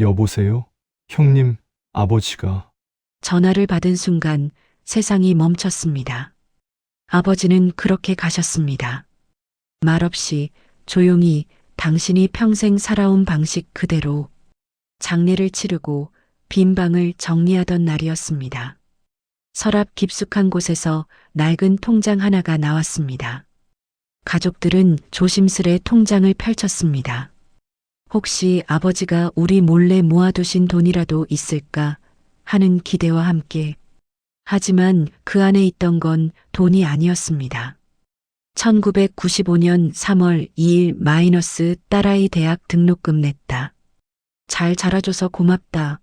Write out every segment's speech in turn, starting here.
여보세요? 형님, 아버지가 전화를 받은 순간 세상이 멈췄습니다. 아버지는 그렇게 가셨습니다. 말없이 조용히 당신이 평생 살아온 방식 그대로 장례를 치르고 빈 방을 정리하던 날이었습니다. 서랍 깊숙한 곳에서 낡은 통장 하나가 나왔습니다. 가족들은 조심스레 통장을 펼쳤습니다. 혹시 아버지가 우리 몰래 모아두신 돈이라도 있을까 하는 기대와 함께 하지만 그 안에 있던 건 돈이 아니었습니다. 1995년 3월 2일 마이너스 딸아이 대학 등록금 냈다. 잘 자라줘서 고맙다.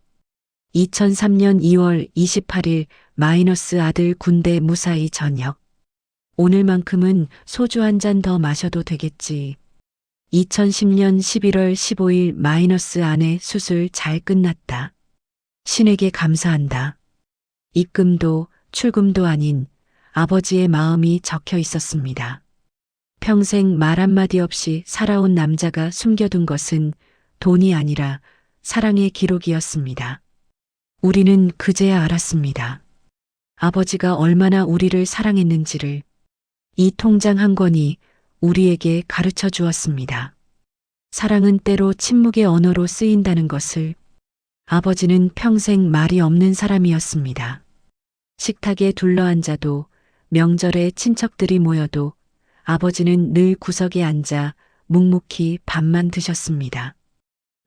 2003년 2월 28일 마이너스 아들 군대 무사히 전역. 오늘만큼은 소주 한 잔 더 마셔도 되겠지. 2010년 11월 15일 마이너스 아내 수술 잘 끝났다. 신에게 감사한다. 입금도 출금도 아닌 아버지의 마음이 적혀 있었습니다. 평생 말 한마디 없이 살아온 남자가 숨겨둔 것은 돈이 아니라 사랑의 기록이었습니다. 우리는 그제야 알았습니다. 아버지가 얼마나 우리를 사랑했는지를 이 통장 한 권이 우리에게 가르쳐 주었습니다. 사랑은 때로 침묵의 언어로 쓰인다는 것을. 아버지는 평생 말이 없는 사람이었습니다. 식탁에 둘러앉아도 명절에 친척들이 모여도 아버지는 늘 구석에 앉아 묵묵히 밥만 드셨습니다.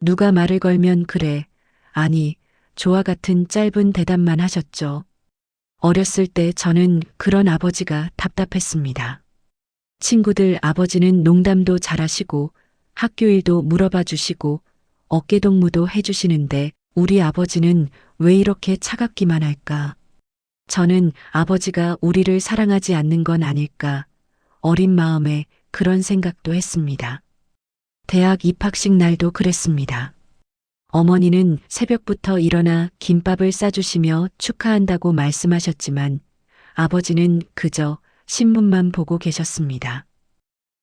누가 말을 걸면 그래, 아니, 좋아 같은 짧은 대답만 하셨죠. 어렸을 때 저는 그런 아버지가 답답했습니다. 친구들 아버지는 농담도 잘하시고 학교 일도 물어봐 주시고 어깨동무도 해주시는데 우리 아버지는 왜 이렇게 차갑기만 할까? 저는 아버지가 우리를 사랑하지 않는 건 아닐까? 어린 마음에 그런 생각도 했습니다. 대학 입학식 날도 그랬습니다. 어머니는 새벽부터 일어나 김밥을 싸주시며 축하한다고 말씀하셨지만 아버지는 그저 신문만 보고 계셨습니다.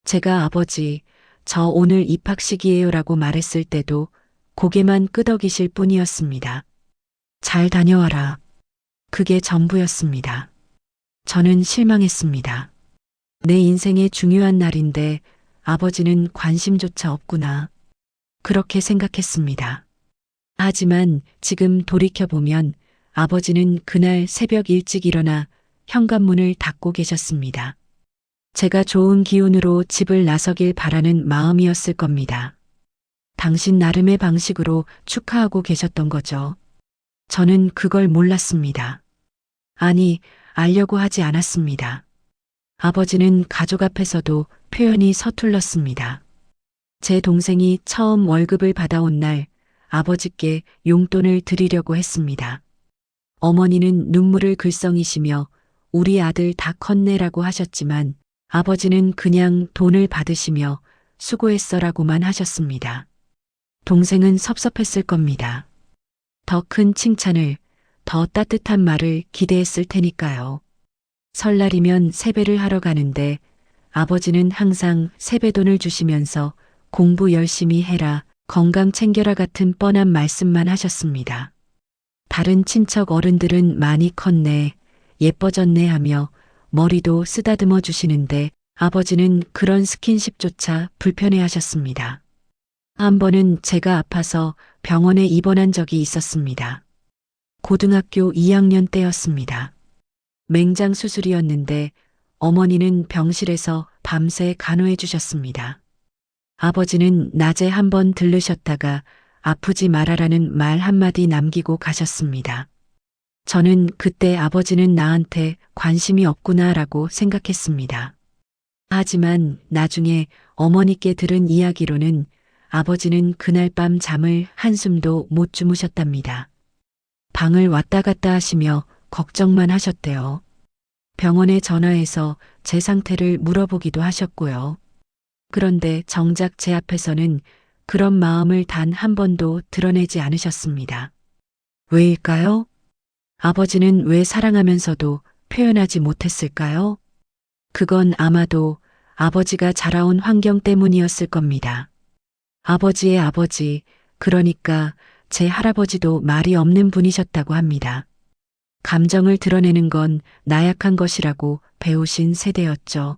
제가 아버지, 저 오늘 입학식이에요라고 말했을 때도 고개만 끄덕이실 뿐이었습니다. 잘 다녀와라. 그게 전부였습니다. 저는 실망했습니다. 내 인생의 중요한 날인데 아버지는 관심조차 없구나. 그렇게 생각했습니다. 하지만 지금 돌이켜보면 아버지는 그날 새벽 일찍 일어나 현관문을 닫고 계셨습니다. 제가 좋은 기운으로 집을 나서길 바라는 마음이었을 겁니다. 당신 나름의 방식으로 축하하고 계셨던 거죠. 저는 그걸 몰랐습니다. 아니, 알려고 하지 않았습니다. 아버지는 가족 앞에서도 표현이 서툴렀습니다. 제 동생이 처음 월급을 받아온 날 아버지께 용돈을 드리려고 했습니다. 어머니는 눈물을 글썽이시며 우리 아들 다 컸네라고 하셨지만 아버지는 그냥 돈을 받으시며 수고했어라고만 하셨습니다. 동생은 섭섭했을 겁니다. 더 큰 칭찬을, 더 따뜻한 말을 기대했을 테니까요. 설날이면 세배를 하러 가는데 아버지는 항상 세배돈을 주시면서 공부 열심히 해라, 건강 챙겨라 같은 뻔한 말씀만 하셨습니다. 다른 친척 어른들은 많이 컸네, 예뻐졌네 하며 머리도 쓰다듬어 주시는데 아버지는 그런 스킨십조차 불편해 하셨습니다. 한 번은 제가 아파서 병원에 입원한 적이 있었습니다. 고등학교 2학년 때였습니다. 맹장 수술이었는데 어머니는 병실에서 밤새 간호해 주셨습니다. 아버지는 낮에 한 번 들르셨다가 아프지 말아라는 말 한마디 남기고 가셨습니다. 저는 그때 아버지는 나한테 관심이 없구나라고 생각했습니다. 하지만 나중에 어머니께 들은 이야기로는 아버지는 그날 밤 잠을 한숨도 못 주무셨답니다. 방을 왔다 갔다 하시며 걱정만 하셨대요. 병원에 전화해서 제 상태를 물어보기도 하셨고요. 그런데 정작 제 앞에서는 그런 마음을 단 한 번도 드러내지 않으셨습니다. 왜일까요? 아버지는 왜 사랑하면서도 표현하지 못했을까요? 그건 아마도 아버지가 자라온 환경 때문이었을 겁니다. 아버지의 아버지, 그러니까 제 할아버지도 말이 없는 분이셨다고 합니다. 감정을 드러내는 건 나약한 것이라고 배우신 세대였죠.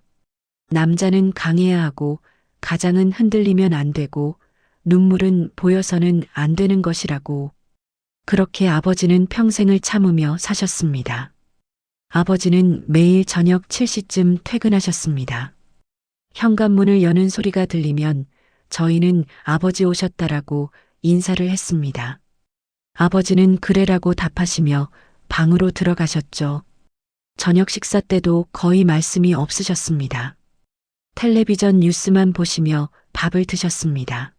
남자는 강해야 하고 가장은 흔들리면 안 되고 눈물은 보여서는 안 되는 것이라고. 그렇게 아버지는 평생을 참으며 사셨습니다. 아버지는 매일 저녁 7시쯤 퇴근하셨습니다. 현관문을 여는 소리가 들리면 저희는 아버지 오셨다라고 인사를 했습니다. 아버지는 그래라고 답하시며 방으로 들어가셨죠. 저녁 식사 때도 거의 말씀이 없으셨습니다. 텔레비전 뉴스만 보시며 밥을 드셨습니다.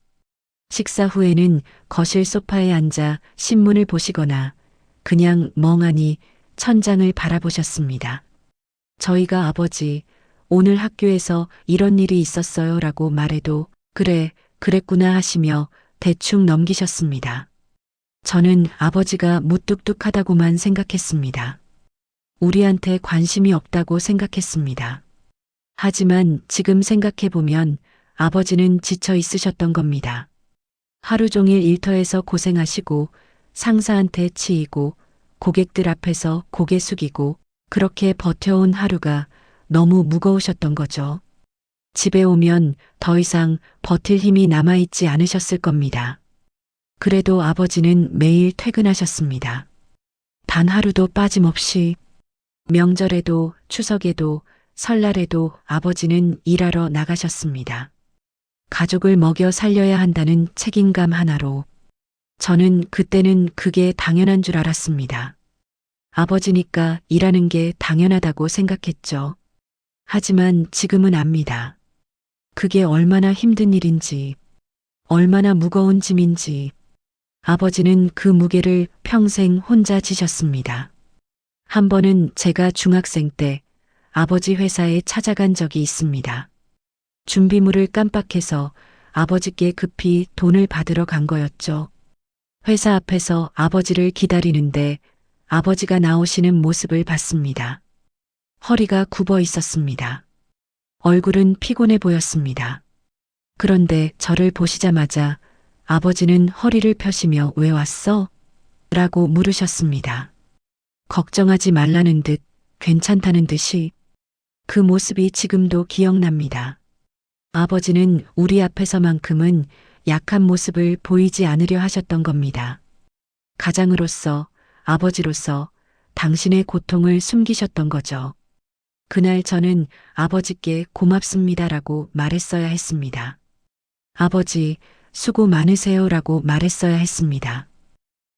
식사 후에는 거실 소파에 앉아 신문을 보시거나 그냥 멍하니 천장을 바라보셨습니다. 저희가 아버지, 오늘 학교에서 이런 일이 있었어요 라고 말해도 그래, 그랬구나 하시며 대충 넘기셨습니다. 저는 아버지가 무뚝뚝하다고만 생각했습니다. 우리한테 관심이 없다고 생각했습니다. 하지만 지금 생각해보면 아버지는 지쳐 있으셨던 겁니다. 하루 종일 일터에서 고생하시고 상사한테 치이고 고객들 앞에서 고개 숙이고 그렇게 버텨온 하루가 너무 무거우셨던 거죠. 집에 오면 더 이상 버틸 힘이 남아있지 않으셨을 겁니다. 그래도 아버지는 매일 퇴근하셨습니다. 단 하루도 빠짐없이 명절에도 추석에도 설날에도 아버지는 일하러 나가셨습니다. 가족을 먹여 살려야 한다는 책임감 하나로 저는 그때는 그게 당연한 줄 알았습니다. 아버지니까 일하는 게 당연하다고 생각했죠. 하지만 지금은 압니다. 그게 얼마나 힘든 일인지, 얼마나 무거운 짐인지. 아버지는 그 무게를 평생 혼자 지셨습니다. 한 번은 제가 중학생 때 아버지 회사에 찾아간 적이 있습니다. 준비물을 깜빡해서 아버지께 급히 돈을 받으러 간 거였죠. 회사 앞에서 아버지를 기다리는데 아버지가 나오시는 모습을 봤습니다. 허리가 굽어 있었습니다. 얼굴은 피곤해 보였습니다. 그런데 저를 보시자마자 아버지는 허리를 펴시며 왜 왔어? 라고 물으셨습니다. 걱정하지 말라는 듯 괜찮다는 듯이. 그 모습이 지금도 기억납니다. 아버지는 우리 앞에서만큼은 약한 모습을 보이지 않으려 하셨던 겁니다. 가장으로서, 아버지로서 당신의 고통을 숨기셨던 거죠. 그날 저는 아버지께 고맙습니다라고 말했어야 했습니다. 아버지, 수고 많으세요라고 말했어야 했습니다.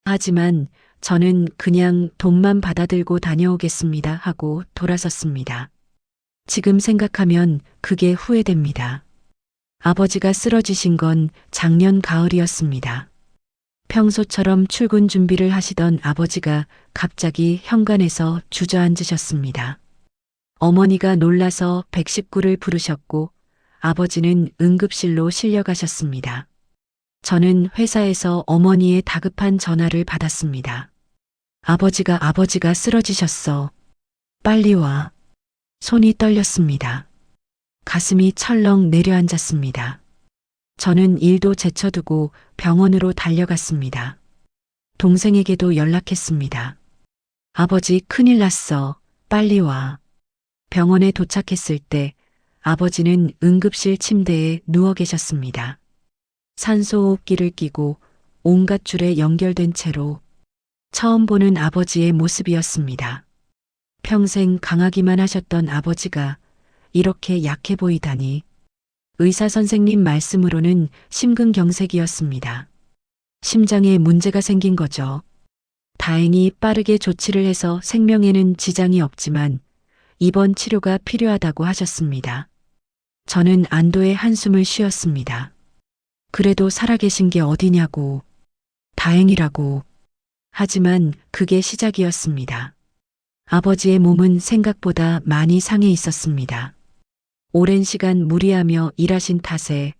하지만 저는 그냥 돈만 받아들고 다녀오겠습니다 하고 돌아섰습니다. 지금 생각하면 그게 후회됩니다. 아버지가 쓰러지신 건 작년 가을이었습니다. 평소처럼 출근 준비를 하시던 아버지가 갑자기 현관에서 주저앉으셨습니다. 어머니가 놀라서 119를 부르셨고 아버지는 응급실로 실려가셨습니다. 저는 회사에서 어머니의 다급한 전화를 받았습니다. 아버지가 쓰러지셨어. 빨리 와. 손이 떨렸습니다. 가슴이 철렁 내려앉았습니다. 저는 일도 제쳐두고 병원으로 달려갔습니다. 동생에게도 연락했습니다. 아버지 큰일 났어. 빨리 와. 병원에 도착했을 때 아버지는 응급실 침대에 누워 계셨습니다. 산소호흡기를 끼고 온갖 줄에 연결된 채로 처음 보는 아버지의 모습이었습니다. 평생 강하기만 하셨던 아버지가 이렇게 약해 보이다니. 의사 선생님 말씀으로는 심근경색이었습니다. 심장에 문제가 생긴 거죠. 다행히 빠르게 조치를 해서 생명에는 지장이 없지만 입원 치료가 필요하다고 하셨습니다. 저는 안도의 한숨을 쉬었습니다. 그래도 살아계신 게 어디냐고. 다행이라고. 하지만 그게 시작이었습니다. 아버지의 몸은 생각보다 많이 상해 있었습니다. 오랜 시간 무리하며 일하신 탓에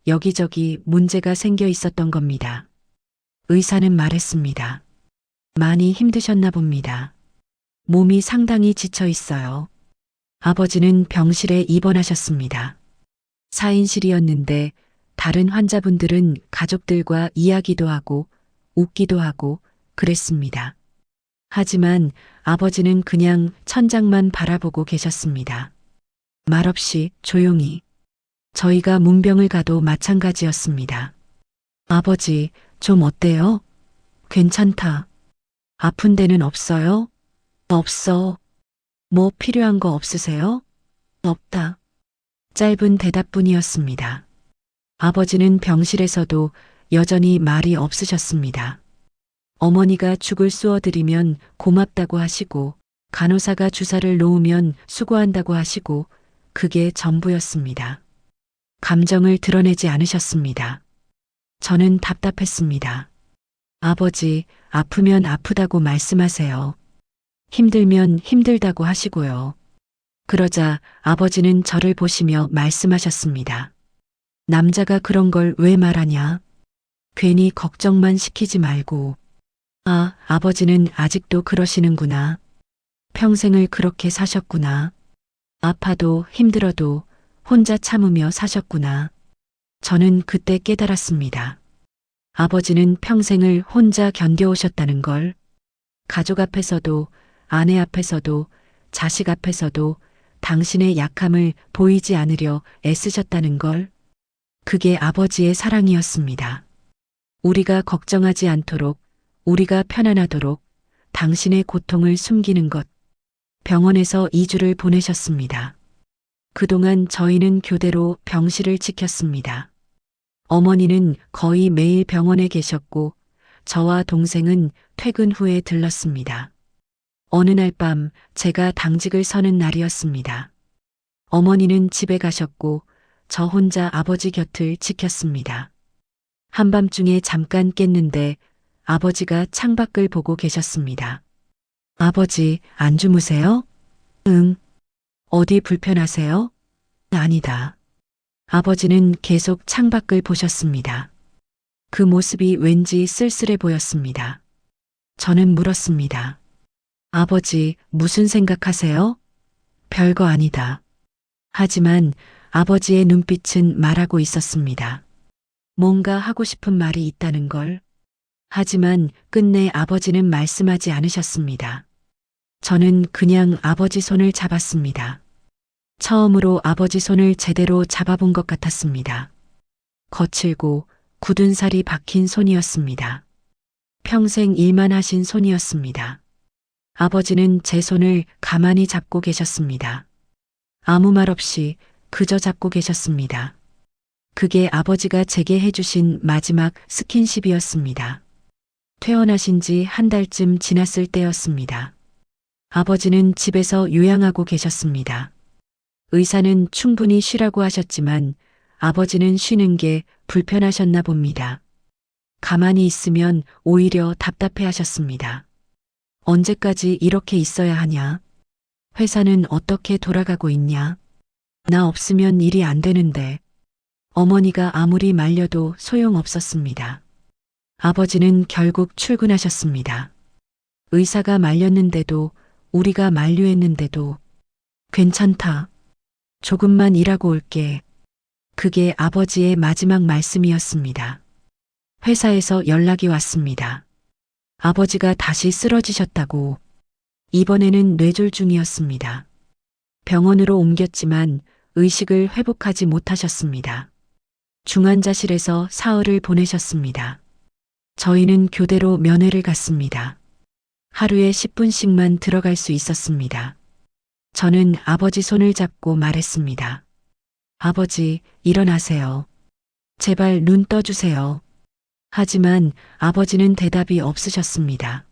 여기저기 문제가 생겨 있었던 겁니다. 의사는 말했습니다. 많이 힘드셨나 봅니다. 몸이 상당히 지쳐 있어요. 아버지는 병실에 입원하셨습니다. 4인실이었는데 다른 환자분들은 가족들과 이야기도 하고 웃기도 하고 그랬습니다. 하지만 아버지는 그냥 천장만 바라보고 계셨습니다. 말없이 조용히. 저희가 문병을 가도 마찬가지였습니다. 아버지, 좀 어때요? 괜찮다. 아픈 데는 없어요? 없어. 뭐 필요한 거 없으세요? 없다. 짧은 대답뿐이었습니다. 아버지는 병실에서도 여전히 말이 없으셨습니다. 어머니가 죽을 쑤어드리면 고맙다고 하시고, 간호사가 주사를 놓으면 수고한다고 하시고, 그게 전부였습니다. 감정을 드러내지 않으셨습니다. 저는 답답했습니다. 아버지, 아프면 아프다고 말씀하세요. 힘들면 힘들다고 하시고요. 그러자 아버지는 저를 보시며 말씀하셨습니다. 남자가 그런 걸 왜 말하냐? 괜히 걱정만 시키지 말고. 아, 아버지는 아직도 그러시는구나. 평생을 그렇게 사셨구나. 아파도 힘들어도 혼자 참으며 사셨구나. 저는 그때 깨달았습니다. 아버지는 평생을 혼자 견뎌오셨다는 걸. 가족 앞에서도, 아내 앞에서도, 자식 앞에서도 당신의 약함을 보이지 않으려 애쓰셨다는 걸. 그게 아버지의 사랑이었습니다. 우리가 걱정하지 않도록, 우리가 편안하도록 당신의 고통을 숨기는 것. 병원에서 2주를 보내셨습니다. 그동안 저희는 교대로 병실을 지켰습니다. 어머니는 거의 매일 병원에 계셨고, 저와 동생은 퇴근 후에 들렀습니다. 어느 날 밤 제가 당직을 서는 날이었습니다. 어머니는 집에 가셨고, 저 혼자 아버지 곁을 지켰습니다. 한밤중에 잠깐 깼는데 아버지가 창밖을 보고 계셨습니다. 아버지, 안 주무세요? 응. 어디 불편하세요? 아니다. 아버지는 계속 창밖을 보셨습니다. 그 모습이 왠지 쓸쓸해 보였습니다. 저는 물었습니다. 아버지, 무슨 생각하세요? 별거 아니다. 하지만 아버지의 눈빛은 말하고 있었습니다. 뭔가 하고 싶은 말이 있다는 걸. 하지만 끝내 아버지는 말씀하지 않으셨습니다. 저는 그냥 아버지 손을 잡았습니다. 처음으로 아버지 손을 제대로 잡아본 것 같았습니다. 거칠고 굳은 살이 박힌 손이었습니다. 평생 일만 하신 손이었습니다. 아버지는 제 손을 가만히 잡고 계셨습니다. 아무 말 없이 그저 잡고 계셨습니다. 그게 아버지가 제게 해주신 마지막 스킨십이었습니다. 퇴원하신 지 한 달쯤 지났을 때였습니다. 아버지는 집에서 요양하고 계셨습니다. 의사는 충분히 쉬라고 하셨지만 아버지는 쉬는 게 불편하셨나 봅니다. 가만히 있으면 오히려 답답해 하셨습니다. 언제까지 이렇게 있어야 하냐? 회사는 어떻게 돌아가고 있냐? 나 없으면 일이 안 되는데. 어머니가 아무리 말려도 소용없었습니다. 아버지는 결국 출근하셨습니다. 의사가 말렸는데도, 우리가 만류했는데도, 괜찮다. 조금만 일하고 올게. 그게 아버지의 마지막 말씀이었습니다. 회사에서 연락이 왔습니다. 아버지가 다시 쓰러지셨다고. 이번에는 뇌졸중이었습니다. 병원으로 옮겼지만 의식을 회복하지 못하셨습니다. 중환자실에서 사흘을 보내셨습니다. 저희는 교대로 면회를 갔습니다. 하루에 10분씩만 들어갈 수 있었습니다. 저는 아버지 손을 잡고 말했습니다. 아버지, 일어나세요. 제발 눈 떠주세요. 하지만 아버지는 대답이 없으셨습니다.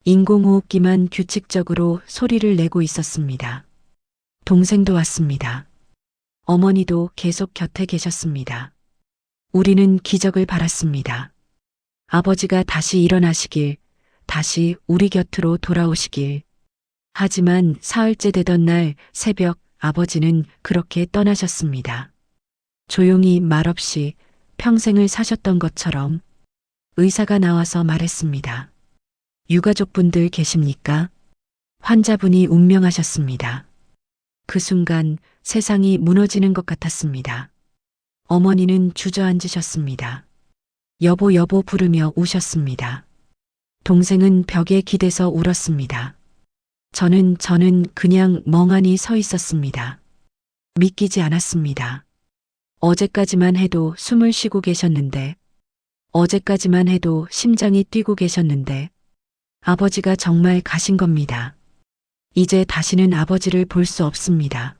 인공호흡기만 규칙적으로 소리를 내고 있었습니다. 동생도 왔습니다. 어머니도 계속 곁에 계셨습니다. 우리는 기적을 바랐습니다. 아버지가 다시 일어나시길, 다시 우리 곁으로 돌아오시길. 하지만 사흘째 되던 날 새벽 아버지는 그렇게 떠나셨습니다. 조용히 말없이 평생을 사셨던 것처럼. 의사가 나와서 말했습니다. 유가족분들 계십니까? 환자분이 운명하셨습니다. 그 순간 세상이 무너지는 것 같았습니다. 어머니는 주저앉으셨습니다. 여보 여보 부르며 우셨습니다. 동생은 벽에 기대서 울었습니다. 저는 그냥 멍하니 서 있었습니다. 믿기지 않았습니다. 어제까지만 해도 숨을 쉬고 계셨는데, 어제까지만 해도 심장이 뛰고 계셨는데, 아버지가 정말 가신 겁니다. 이제 다시는 아버지를 볼 수 없습니다.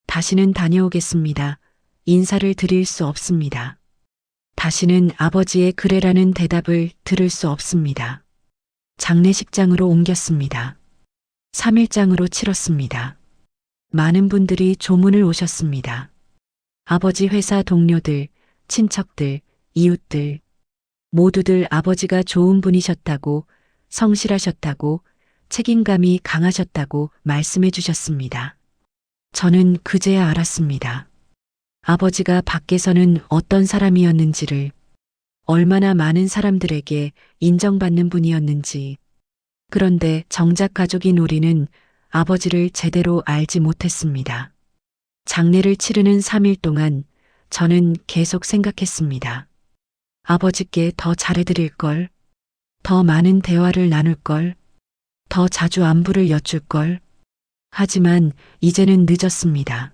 다시는 다녀오겠습니다. 인사를 드릴 수 없습니다. 다시는 아버지의 그래라는 대답을 들을 수 없습니다. 장례식장으로 옮겼습니다. 3일장으로 치렀습니다. 많은 분들이 조문을 오셨습니다. 아버지 회사 동료들, 친척들, 이웃들, 모두들 아버지가 좋은 분이셨다고, 성실하셨다고, 책임감이 강하셨다고 말씀해 주셨습니다. 저는 그제야 알았습니다. 아버지가 밖에서는 어떤 사람이었는지를, 얼마나 많은 사람들에게 인정받는 분이었는지. 그런데 정작 가족인 우리는 아버지를 제대로 알지 못했습니다. 장례를 치르는 3일 동안 저는 계속 생각했습니다. 아버지께 더 잘해드릴 걸, 더 많은 대화를 나눌 걸, 더 자주 안부를 여쭐 걸. 하지만 이제는 늦었습니다.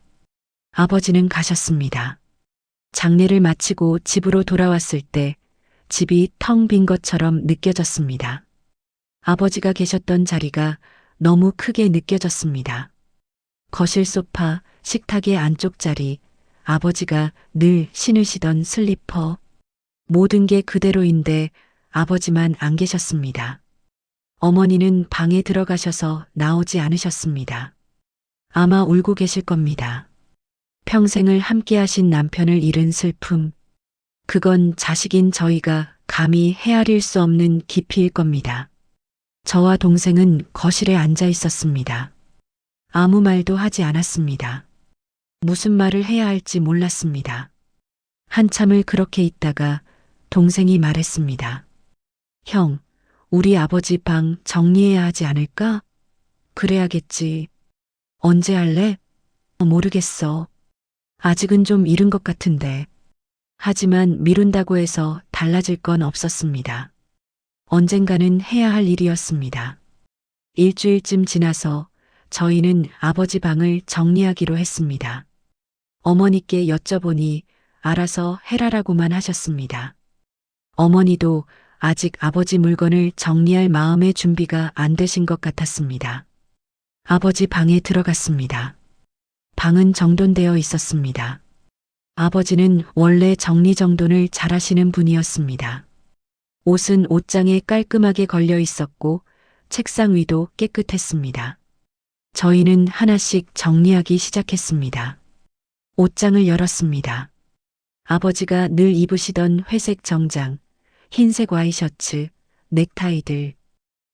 아버지는 가셨습니다. 장례를 마치고 집으로 돌아왔을 때 집이 텅 빈 것처럼 느껴졌습니다. 아버지가 계셨던 자리가 너무 크게 느껴졌습니다. 거실 소파, 식탁의 안쪽 자리, 아버지가 늘 신으시던 슬리퍼, 모든 게 그대로인데 아버지만 안 계셨습니다. 어머니는 방에 들어가셔서 나오지 않으셨습니다. 아마 울고 계실 겁니다. 평생을 함께 하신 남편을 잃은 슬픔, 그건 자식인 저희가 감히 헤아릴 수 없는 깊이일 겁니다. 저와 동생은 거실에 앉아 있었습니다. 아무 말도 하지 않았습니다. 무슨 말을 해야 할지 몰랐습니다. 한참을 그렇게 있다가 동생이 말했습니다. 형, 우리 아버지 방 정리해야 하지 않을까? 그래야겠지. 언제 할래? 모르겠어. 아직은 좀 이른 것 같은데. 하지만 미룬다고 해서 달라질 건 없었습니다. 언젠가는 해야 할 일이었습니다. 일주일쯤 지나서 저희는 아버지 방을 정리하기로 했습니다. 어머니께 여쭤보니 알아서 해라라고만 하셨습니다. 어머니도 아직 아버지 물건을 정리할 마음의 준비가 안 되신 것 같았습니다. 아버지 방에 들어갔습니다. 방은 정돈되어 있었습니다. 아버지는 원래 정리정돈을 잘하시는 분이었습니다. 옷은 옷장에 깔끔하게 걸려 있었고 책상 위도 깨끗했습니다. 저희는 하나씩 정리하기 시작했습니다. 옷장을 열었습니다. 아버지가 늘 입으시던 회색 정장, 흰색 와이셔츠, 넥타이들,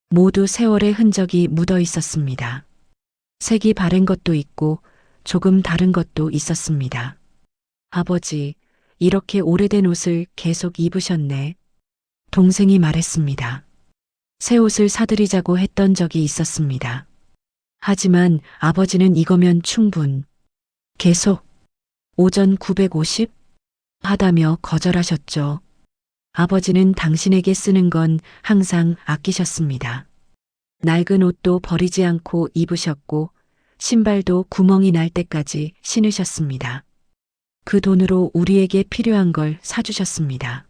모두 세월의 흔적이 묻어 있었습니다. 색이 바른 것도 있고 조금 다른 것도 있었습니다. 아버지, 이렇게 오래된 옷을 계속 입으셨네. 동생이 말했습니다. 새 옷을 사드리자고 했던 적이 있었습니다. 하지만 아버지는 이거면 충분. 계속 오전 950 하다며 거절하셨죠. 아버지는 당신에게 쓰는 건 항상 아끼셨습니다. 낡은 옷도 버리지 않고 입으셨고 신발도 구멍이 날 때까지 신으셨습니다. 그 돈으로 우리에게 필요한 걸 사주셨습니다.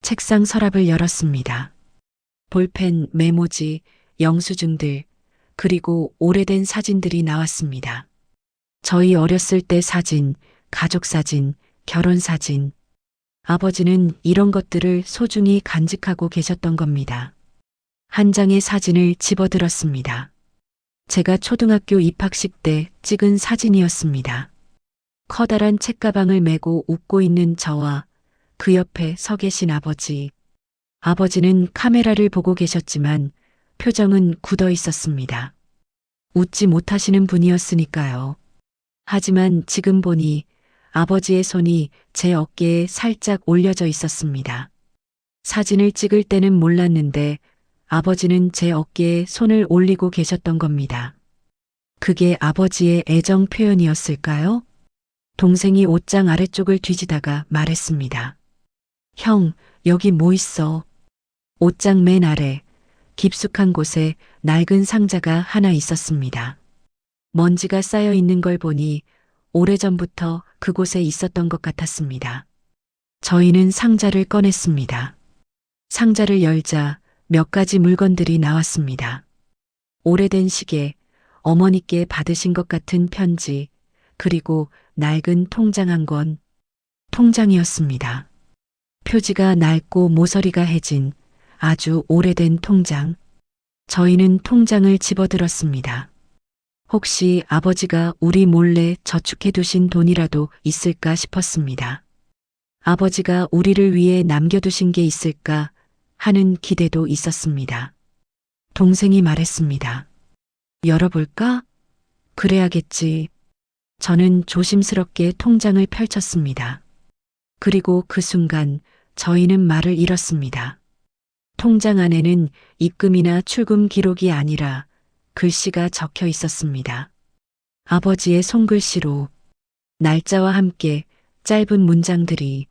책상 서랍을 열었습니다. 볼펜, 메모지, 영수증들, 그리고 오래된 사진들이 나왔습니다. 저희 어렸을 때 사진, 가족 사진, 결혼 사진. 아버지는 이런 것들을 소중히 간직하고 계셨던 겁니다. 한 장의 사진을 집어들었습니다. 제가 초등학교 입학식 때 찍은 사진이었습니다. 커다란 책가방을 메고 웃고 있는 저와 그 옆에 서 계신 아버지. 아버지는 카메라를 보고 계셨지만 표정은 굳어 있었습니다. 웃지 못하시는 분이었으니까요. 하지만 지금 보니 아버지의 손이 제 어깨에 살짝 올려져 있었습니다. 사진을 찍을 때는 몰랐는데 아버지는 제 어깨에 손을 올리고 계셨던 겁니다. 그게 아버지의 애정 표현이었을까요? 동생이 옷장 아래쪽을 뒤지다가 말했습니다. 형, 여기 뭐 있어? 옷장 맨 아래 깊숙한 곳에 낡은 상자가 하나 있었습니다. 먼지가 쌓여 있는 걸 보니 오래전부터 그곳에 있었던 것 같았습니다. 저희는 상자를 꺼냈습니다. 상자를 열자 몇 가지 물건들이 나왔습니다. 오래된 시계, 어머니께 받으신 것 같은 편지, 그리고 낡은 통장 한 권. 통장이었습니다. 표지가 낡고 모서리가 해진 아주 오래된 통장. 저희는 통장을 집어들었습니다. 혹시 아버지가 우리 몰래 저축해 두신 돈이라도 있을까 싶었습니다. 아버지가 우리를 위해 남겨두신 게 있을까 하는 기대도 있었습니다. 동생이 말했습니다. 열어볼까? 그래야겠지. 저는 조심스럽게 통장을 펼쳤습니다. 그리고 그 순간 저희는 말을 잃었습니다. 통장 안에는 입금이나 출금 기록이 아니라 글씨가 적혀 있었습니다. 아버지의 손글씨로 날짜와 함께 짧은 문장들이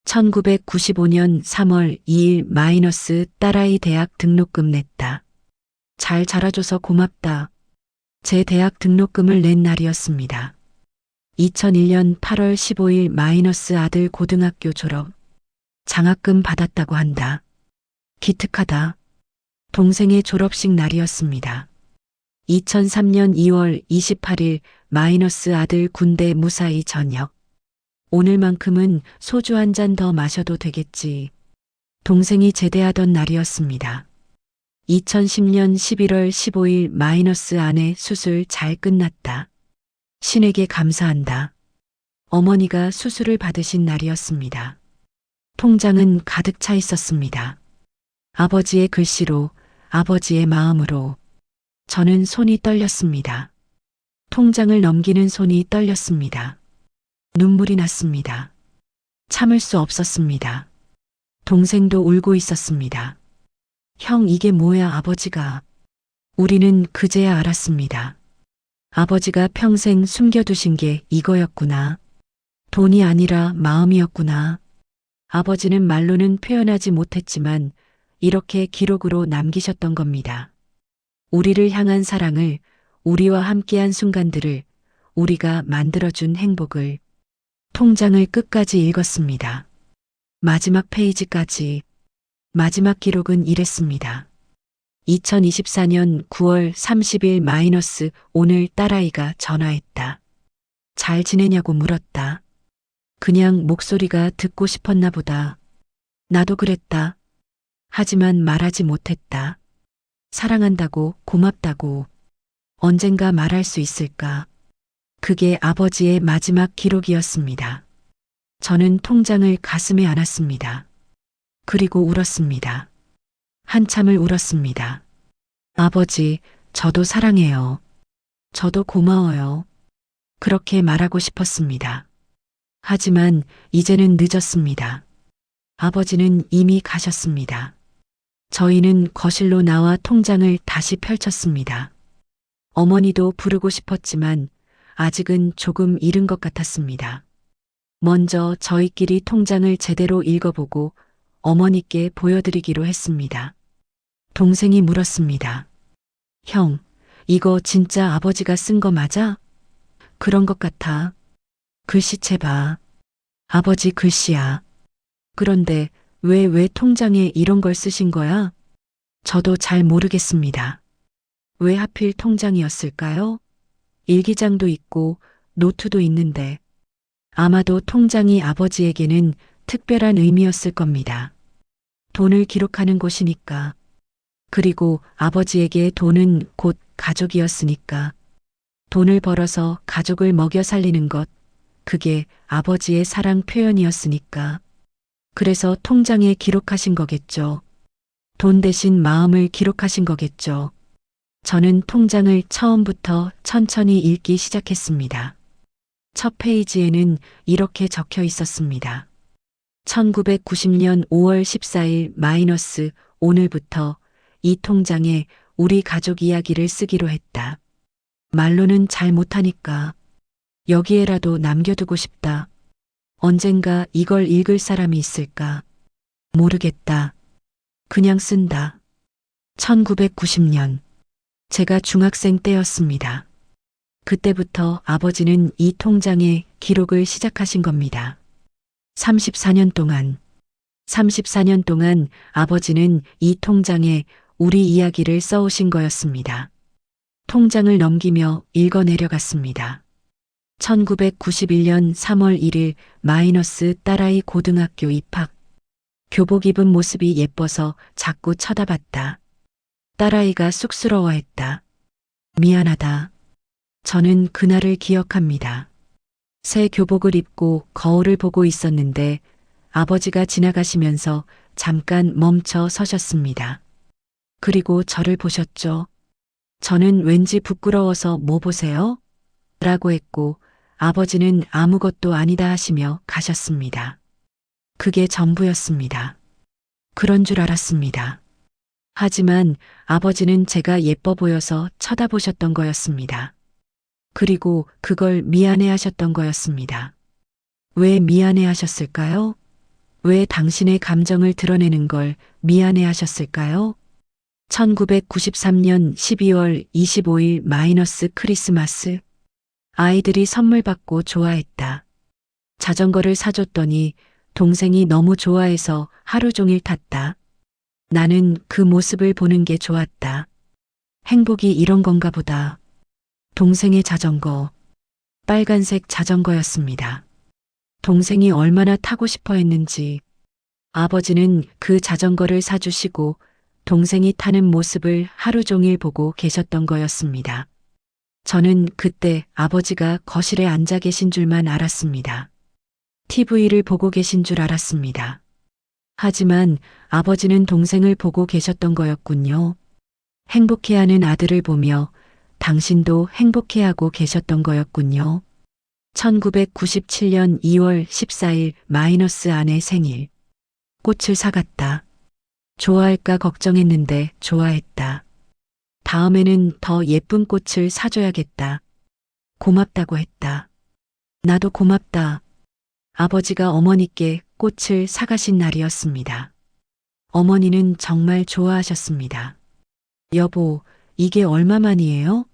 1995년 3월 2일 마이너스 딸아이 대학 등록금 냈다. 잘 자라줘서 고맙다. 제 대학 등록금을 낸 날이었습니다. 2001년 8월 15일 마이너스 아들 고등학교 졸업. 장학금 받았다고 한다. 기특하다. 동생의 졸업식 날이었습니다. 2003년 2월 28일 마이너스 아들 군대 무사히 전역. 오늘만큼은 소주 한 잔 더 마셔도 되겠지. 동생이 제대하던 날이었습니다. 2010년 11월 15일 마이너스 아내 수술 잘 끝났다. 신에게 감사한다. 어머니가 수술을 받으신 날이었습니다. 통장은 가득 차 있었습니다. 아버지의 글씨로, 아버지의 마음으로. 저는 손이 떨렸습니다. 통장을 넘기는 손이 떨렸습니다. 눈물이 났습니다. 참을 수 없었습니다. 동생도 울고 있었습니다. 형, 이게 뭐야, 아버지가. 우리는 그제야 알았습니다. 아버지가 평생 숨겨두신 게 이거였구나. 돈이 아니라 마음이었구나. 아버지는 말로는 표현하지 못했지만 이렇게 기록으로 남기셨던 겁니다. 우리를 향한 사랑을, 우리와 함께한 순간들을, 우리가 만들어준 행복을. 통장을 끝까지 읽었습니다. 마지막 페이지까지. 마지막 기록은 이랬습니다. 2024년 9월 30일 마이너스 오늘 딸아이가 전화했다. 잘 지내냐고 물었다. 그냥 목소리가 듣고 싶었나 보다. 나도 그랬다. 하지만 말하지 못했다. 사랑한다고, 고맙다고. 언젠가 말할 수 있을까? 그게 아버지의 마지막 기록이었습니다. 저는 통장을 가슴에 안았습니다. 그리고 울었습니다. 한참을 울었습니다. 아버지, 저도 사랑해요. 저도 고마워요. 그렇게 말하고 싶었습니다. 하지만 이제는 늦었습니다. 아버지는 이미 가셨습니다. 저희는 거실로 나와 통장을 다시 펼쳤습니다. 어머니도 부르고 싶었지만 아직은 조금 이른 것 같았습니다. 먼저 저희끼리 통장을 제대로 읽어보고 어머니께 보여드리기로 했습니다. 동생이 물었습니다. 형, 이거 진짜 아버지가 쓴 거 맞아? 그런 것 같아. 글씨체 봐. 아버지 글씨야. 그런데 왜 통장에 이런 걸 쓰신 거야? 저도 잘 모르겠습니다. 왜 하필 통장이었을까요? 일기장도 있고 노트도 있는데 아마도 통장이 아버지에게는 특별한 의미였을 겁니다. 돈을 기록하는 곳이니까. 그리고 아버지에게 돈은 곧 가족이었으니까. 돈을 벌어서 가족을 먹여 살리는 것, 그게 아버지의 사랑 표현이었으니까. 그래서 통장에 기록하신 거겠죠. 돈 대신 마음을 기록하신 거겠죠. 저는 통장을 처음부터 천천히 읽기 시작했습니다. 첫 페이지에는 이렇게 적혀 있었습니다. 1990년 5월 14일 마이너스 오늘부터 이 통장에 우리 가족 이야기를 쓰기로 했다. 말로는 잘 못하니까 여기에라도 남겨두고 싶다. 언젠가 이걸 읽을 사람이 있을까? 모르겠다. 그냥 쓴다. 1990년. 제가 중학생 때였습니다. 그때부터 아버지는 이 통장에 기록을 시작하신 겁니다. 34년 동안 아버지는 이 통장에 우리 이야기를 써오신 거였습니다. 통장을 넘기며 읽어 내려갔습니다. 1991년 3월 1일 마이너스 딸아이 고등학교 입학. 교복 입은 모습이 예뻐서 자꾸 쳐다봤다. 딸아이가 쑥스러워했다. 미안하다. 저는 그날을 기억합니다. 새 교복을 입고 거울을 보고 있었는데 아버지가 지나가시면서 잠깐 멈춰 서셨습니다. 그리고 저를 보셨죠. 저는 왠지 부끄러워서 뭐 보세요? 라고 했고 아버지는 아무것도 아니다 하시며 가셨습니다. 그게 전부였습니다. 그런 줄 알았습니다. 하지만 아버지는 제가 예뻐 보여서 쳐다보셨던 거였습니다. 그리고 그걸 미안해 하셨던 거였습니다. 왜 미안해 하셨을까요? 왜 당신의 감정을 드러내는 걸 미안해 하셨을까요? 1993년 12월 25일 마이너스 크리스마스. 아이들이 선물 받고 좋아했다. 자전거를 사줬더니 동생이 너무 좋아해서 하루 종일 탔다. 나는 그 모습을 보는 게 좋았다. 행복이 이런 건가 보다. 동생의 자전거. 빨간색 자전거였습니다. 동생이 얼마나 타고 싶어 했는지 아버지는 그 자전거를 사주시고 동생이 타는 모습을 하루 종일 보고 계셨던 거였습니다. 저는 그때 아버지가 거실에 앉아 계신 줄만 알았습니다. TV를 보고 계신 줄 알았습니다. 하지만 아버지는 동생을 보고 계셨던 거였군요. 행복해하는 아들을 보며 당신도 행복해하고 계셨던 거였군요. 1997년 2월 14일 마이너스 아내 생일. 꽃을 사갔다. 좋아할까 걱정했는데 좋아했다. 다음에는 더 예쁜 꽃을 사줘야겠다. 고맙다고 했다. 나도 고맙다. 아버지가 어머니께 꽃을 사가신 날이었습니다. 어머니는 정말 좋아하셨습니다. 여보, 이게 얼마만이에요?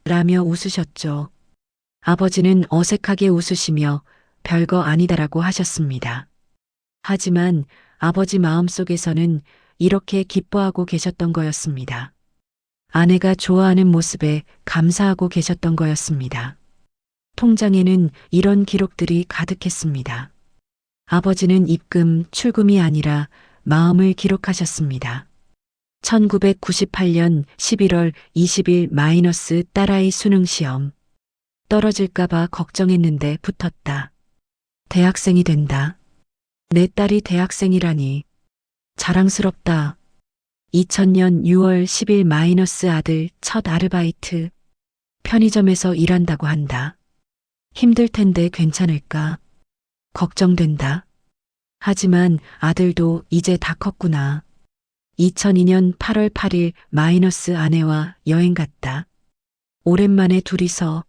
라며 웃으셨죠. 아버지는 어색하게 웃으시며 별거 아니다라고 하셨습니다. 하지만 아버지 마음속에서는 이렇게 기뻐하고 계셨던 거였습니다. 아내가 좋아하는 모습에 감사하고 계셨던 거였습니다. 통장에는 이런 기록들이 가득했습니다. 아버지는 입금, 출금이 아니라 마음을 기록하셨습니다. 1998년 11월 20일 마이너스 딸아이 수능시험. 떨어질까봐 걱정했는데 붙었다. 대학생이 된다. 내 딸이 대학생이라니. 자랑스럽다. 2000년 6월 10일 마이너스 아들 첫 아르바이트. 편의점에서 일한다고 한다. 힘들 텐데 괜찮을까? 걱정된다. 하지만 아들도 이제 다 컸구나. 2002년 8월 8일 마이너스 아내와 여행 갔다. 오랜만에 둘이서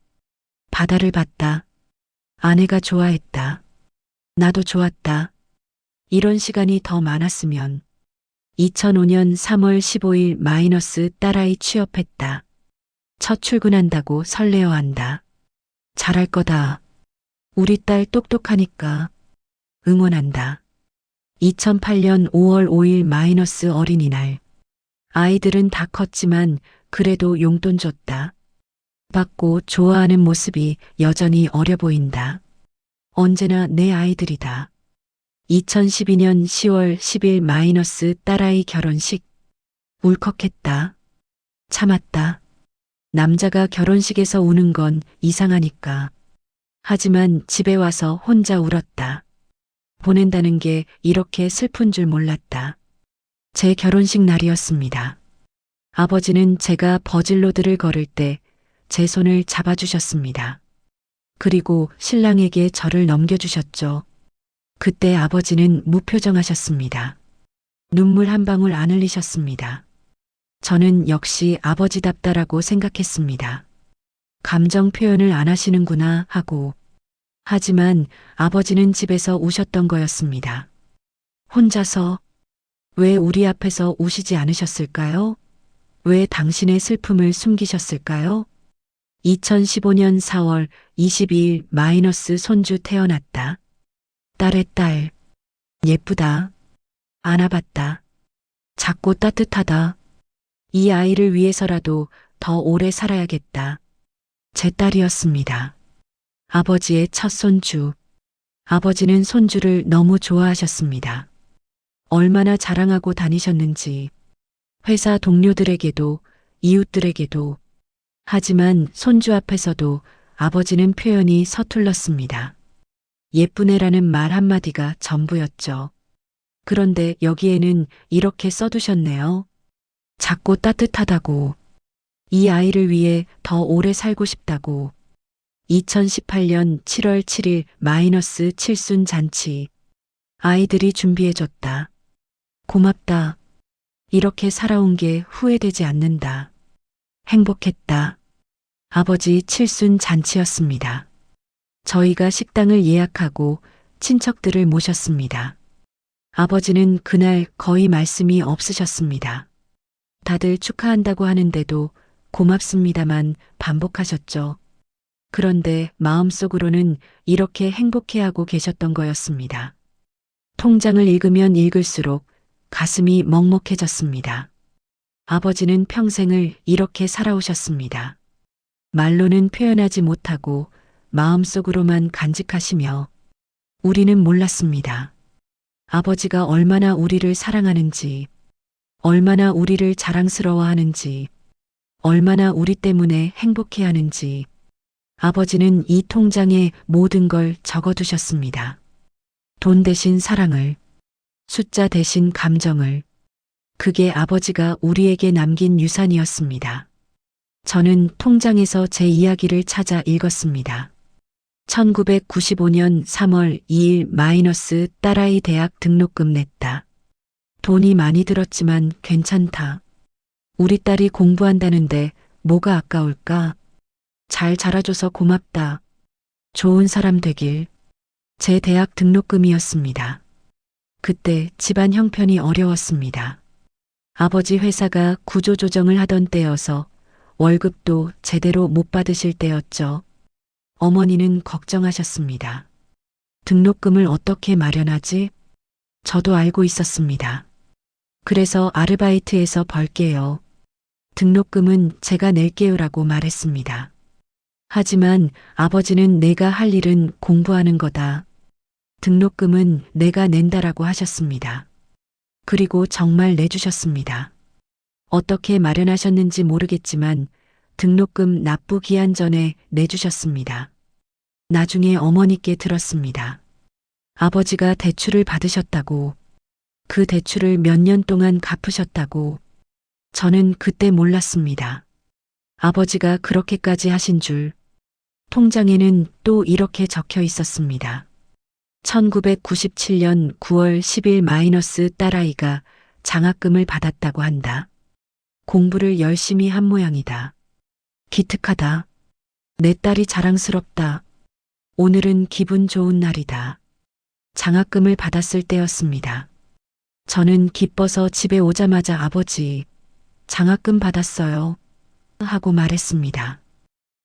바다를 봤다. 아내가 좋아했다. 나도 좋았다. 이런 시간이 더 많았으면. 2005년 3월 15일 마이너스 딸아이 취업했다. 첫 출근한다고 설레어한다. 잘할 거다. 우리 딸 똑똑하니까. 응원한다. 2008년 5월 5일 마이너스 어린이날. 아이들은 다 컸지만 그래도 용돈 줬다. 받고 좋아하는 모습이 여전히 어려 보인다. 언제나 내 아이들이다. 2012년 10월 10일 마이너스 딸아이 결혼식. 울컥했다. 참았다. 남자가 결혼식에서 우는 건 이상하니까. 하지만 집에 와서 혼자 울었다. 보낸다는 게 이렇게 슬픈 줄 몰랐다. 제 결혼식 날이었습니다. 아버지는 제가 버질로드를 걸을 때 제 손을 잡아주셨습니다. 그리고 신랑에게 저를 넘겨주셨죠. 그때 아버지는 무표정하셨습니다. 눈물 한 방울 안 흘리셨습니다. 저는 역시 아버지답다라고 생각했습니다. 감정 표현을 안 하시는구나 하고. 하지만 아버지는 집에서 우셨던 거였습니다. 혼자서 왜 우리 앞에서 우시지 않으셨을까요? 왜 당신의 슬픔을 숨기셨을까요? 2015년 4월 22일 마이너스 손주 태어났다. 딸의 딸. 예쁘다. 안아봤다. 작고 따뜻하다. 이 아이를 위해서라도 더 오래 살아야겠다. 제 딸이었습니다. 아버지의 첫 손주. 아버지는 손주를 너무 좋아하셨습니다. 얼마나 자랑하고 다니셨는지. 회사 동료들에게도, 이웃들에게도. 하지만 손주 앞에서도 아버지는 표현이 서툴렀습니다. 예쁜 애라는 말 한마디가 전부였죠. 그런데 여기에는 이렇게 써두셨네요. 작고 따뜻하다고. 이 아이를 위해 더 오래 살고 싶다고. 2018년 7월 7일 마이너스 칠순 잔치. 아이들이 준비해줬다. 고맙다. 이렇게 살아온 게 후회되지 않는다. 행복했다. 아버지 칠순 잔치였습니다. 저희가 식당을 예약하고 친척들을 모셨습니다. 아버지는 그날 거의 말씀이 없으셨습니다. 다들 축하한다고 하는데도 고맙습니다만 반복하셨죠. 그런데 마음속으로는 이렇게 행복해하고 계셨던 거였습니다. 통장을 읽으면 읽을수록 가슴이 먹먹해졌습니다. 아버지는 평생을 이렇게 살아오셨습니다. 말로는 표현하지 못하고 마음속으로만 간직하시며 우리는 몰랐습니다. 아버지가 얼마나 우리를 사랑하는지, 얼마나 우리를 자랑스러워하는지, 얼마나 우리 때문에 행복해하는지. 아버지는 이 통장에 모든 걸 적어두셨습니다. 돈 대신 사랑을, 숫자 대신 감정을. 그게 아버지가 우리에게 남긴 유산이었습니다. 저는 통장에서 제 이야기를 찾아 읽었습니다. 1995년 3월 2일 마이너스 딸아이 대학 등록금 냈다. 돈이 많이 들었지만 괜찮다. 우리 딸이 공부한다는데 뭐가 아까울까? 잘 자라줘서 고맙다. 좋은 사람 되길. 제 대학 등록금이었습니다. 그때 집안 형편이 어려웠습니다. 아버지 회사가 구조조정을 하던 때여서 월급도 제대로 못 받으실 때였죠. 어머니는 걱정하셨습니다. 등록금을 어떻게 마련하지? 저도 알고 있었습니다. 그래서 아르바이트에서 벌게요. 등록금은 제가 낼게요라고 말했습니다. 하지만 아버지는 내가 할 일은 공부하는 거다. 등록금은 내가 낸다라고 하셨습니다. 그리고 정말 내주셨습니다. 어떻게 마련하셨는지 모르겠지만 등록금 납부 기한 전에 내주셨습니다. 나중에 어머니께 들었습니다. 아버지가 대출을 받으셨다고, 그 대출을 몇 년 동안 갚으셨다고. 저는 그때 몰랐습니다. 아버지가 그렇게까지 하신 줄. 통장에는 또 이렇게 적혀 있었습니다. 1997년 9월 10일 마이너스 딸아이가 장학금을 받았다고 한다. 공부를 열심히 한 모양이다. 기특하다. 내 딸이 자랑스럽다. 오늘은 기분 좋은 날이다. 장학금을 받았을 때였습니다. 저는 기뻐서 집에 오자마자 아버지, 장학금 받았어요. 하고 말했습니다.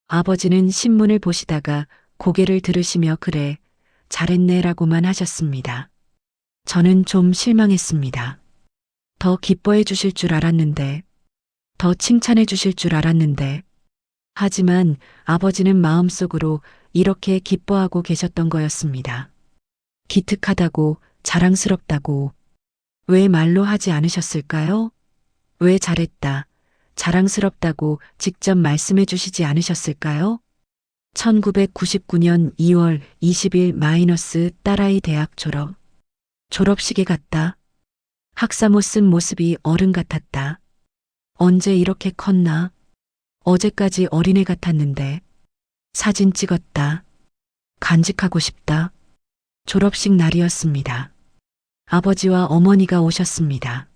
아버지는 신문을 보시다가 고개를 들으시며 그래, 잘했네라고만 하셨습니다. 저는 좀 실망했습니다. 더 기뻐해 주실 줄 알았는데, 더 칭찬해 주실 줄 알았는데. 하지만 아버지는 마음속으로 이렇게 기뻐하고 계셨던 거였습니다. 기특하다고, 자랑스럽다고. 왜 말로 하지 않으셨을까요? 왜 잘했다, 자랑스럽다고 직접 말씀해 주시지 않으셨을까요? 1999년 2월 20일 마이너스 딸아이 대학 졸업. 졸업식에 갔다. 학사모 쓴 모습이 어른 같았다. 언제 이렇게 컸나? 어제까지 어린애 같았는데. 사진 찍었다. 간직하고 싶다. 졸업식 날이었습니다. 아버지와 어머니가 오셨습니다.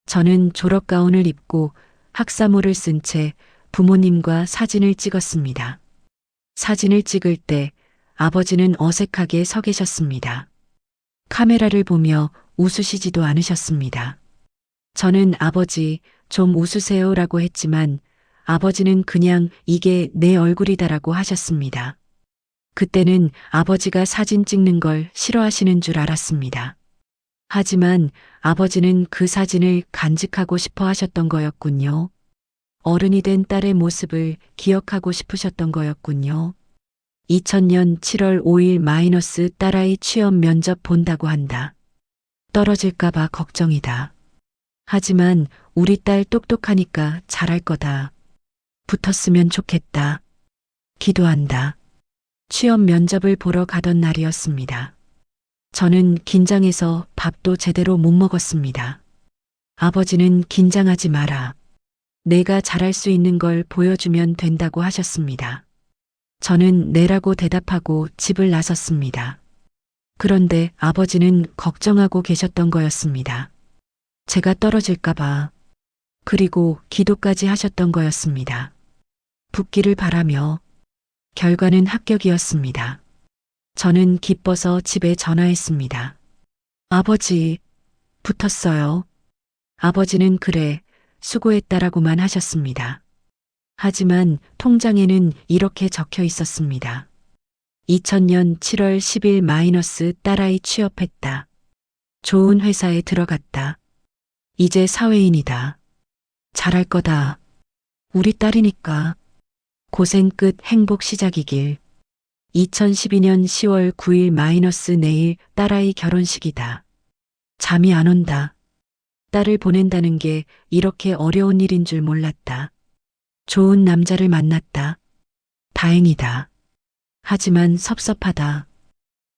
저는 졸업 가운을 입고 학사모를 쓴 채 부모님과 사진을 찍었습니다. 사진을 찍을 때 아버지는 어색하게 서 계셨습니다. 카메라를 보며 웃으시지도 않으셨습니다. 저는 아버지, 좀 웃으세요라고 했지만 아버지는 그냥 이게 내 얼굴이다라고 하셨습니다. 그때는 아버지가 사진 찍는 걸 싫어하시는 줄 알았습니다. 하지만 아버지는 그 사진을 간직하고 싶어 하셨던 거였군요. 어른이 된 딸의 모습을 기억하고 싶으셨던 거였군요. 2000년 7월 5일 마이너스 딸아이 취업 면접 본다고 한다. 떨어질까봐 걱정이다. 하지만 우리 딸 똑똑하니까 잘할 거다. 붙었으면 좋겠다. 기도한다. 취업 면접을 보러 가던 날이었습니다. 저는 긴장해서 밥도 제대로 못 먹었습니다. 아버지는 긴장하지 마라. 내가 잘할 수 있는 걸 보여주면 된다고 하셨습니다. 저는 네라고 대답하고 집을 나섰습니다. 그런데 아버지는 걱정하고 계셨던 거였습니다. 제가 떨어질까봐. 그리고 기도까지 하셨던 거였습니다. 붙기를 바라며. 결과는 합격이었습니다. 저는 기뻐서 집에 전화했습니다. 아버지, 붙었어요. 아버지는 그래, 수고했다라고만 하셨습니다. 하지만 통장에는 이렇게 적혀 있었습니다. 2000년 7월 10일 마이너스 딸아이 취업했다. 좋은 회사에 들어갔다. 이제 사회인이다. 잘할 거다. 우리 딸이니까. 고생 끝 행복 시작이길. 2012년 10월 9일 마이너스 내일 딸아이 결혼식이다. 잠이 안 온다. 딸을 보낸다는 게 이렇게 어려운 일인 줄 몰랐다. 좋은 남자를 만났다. 다행이다. 하지만 섭섭하다.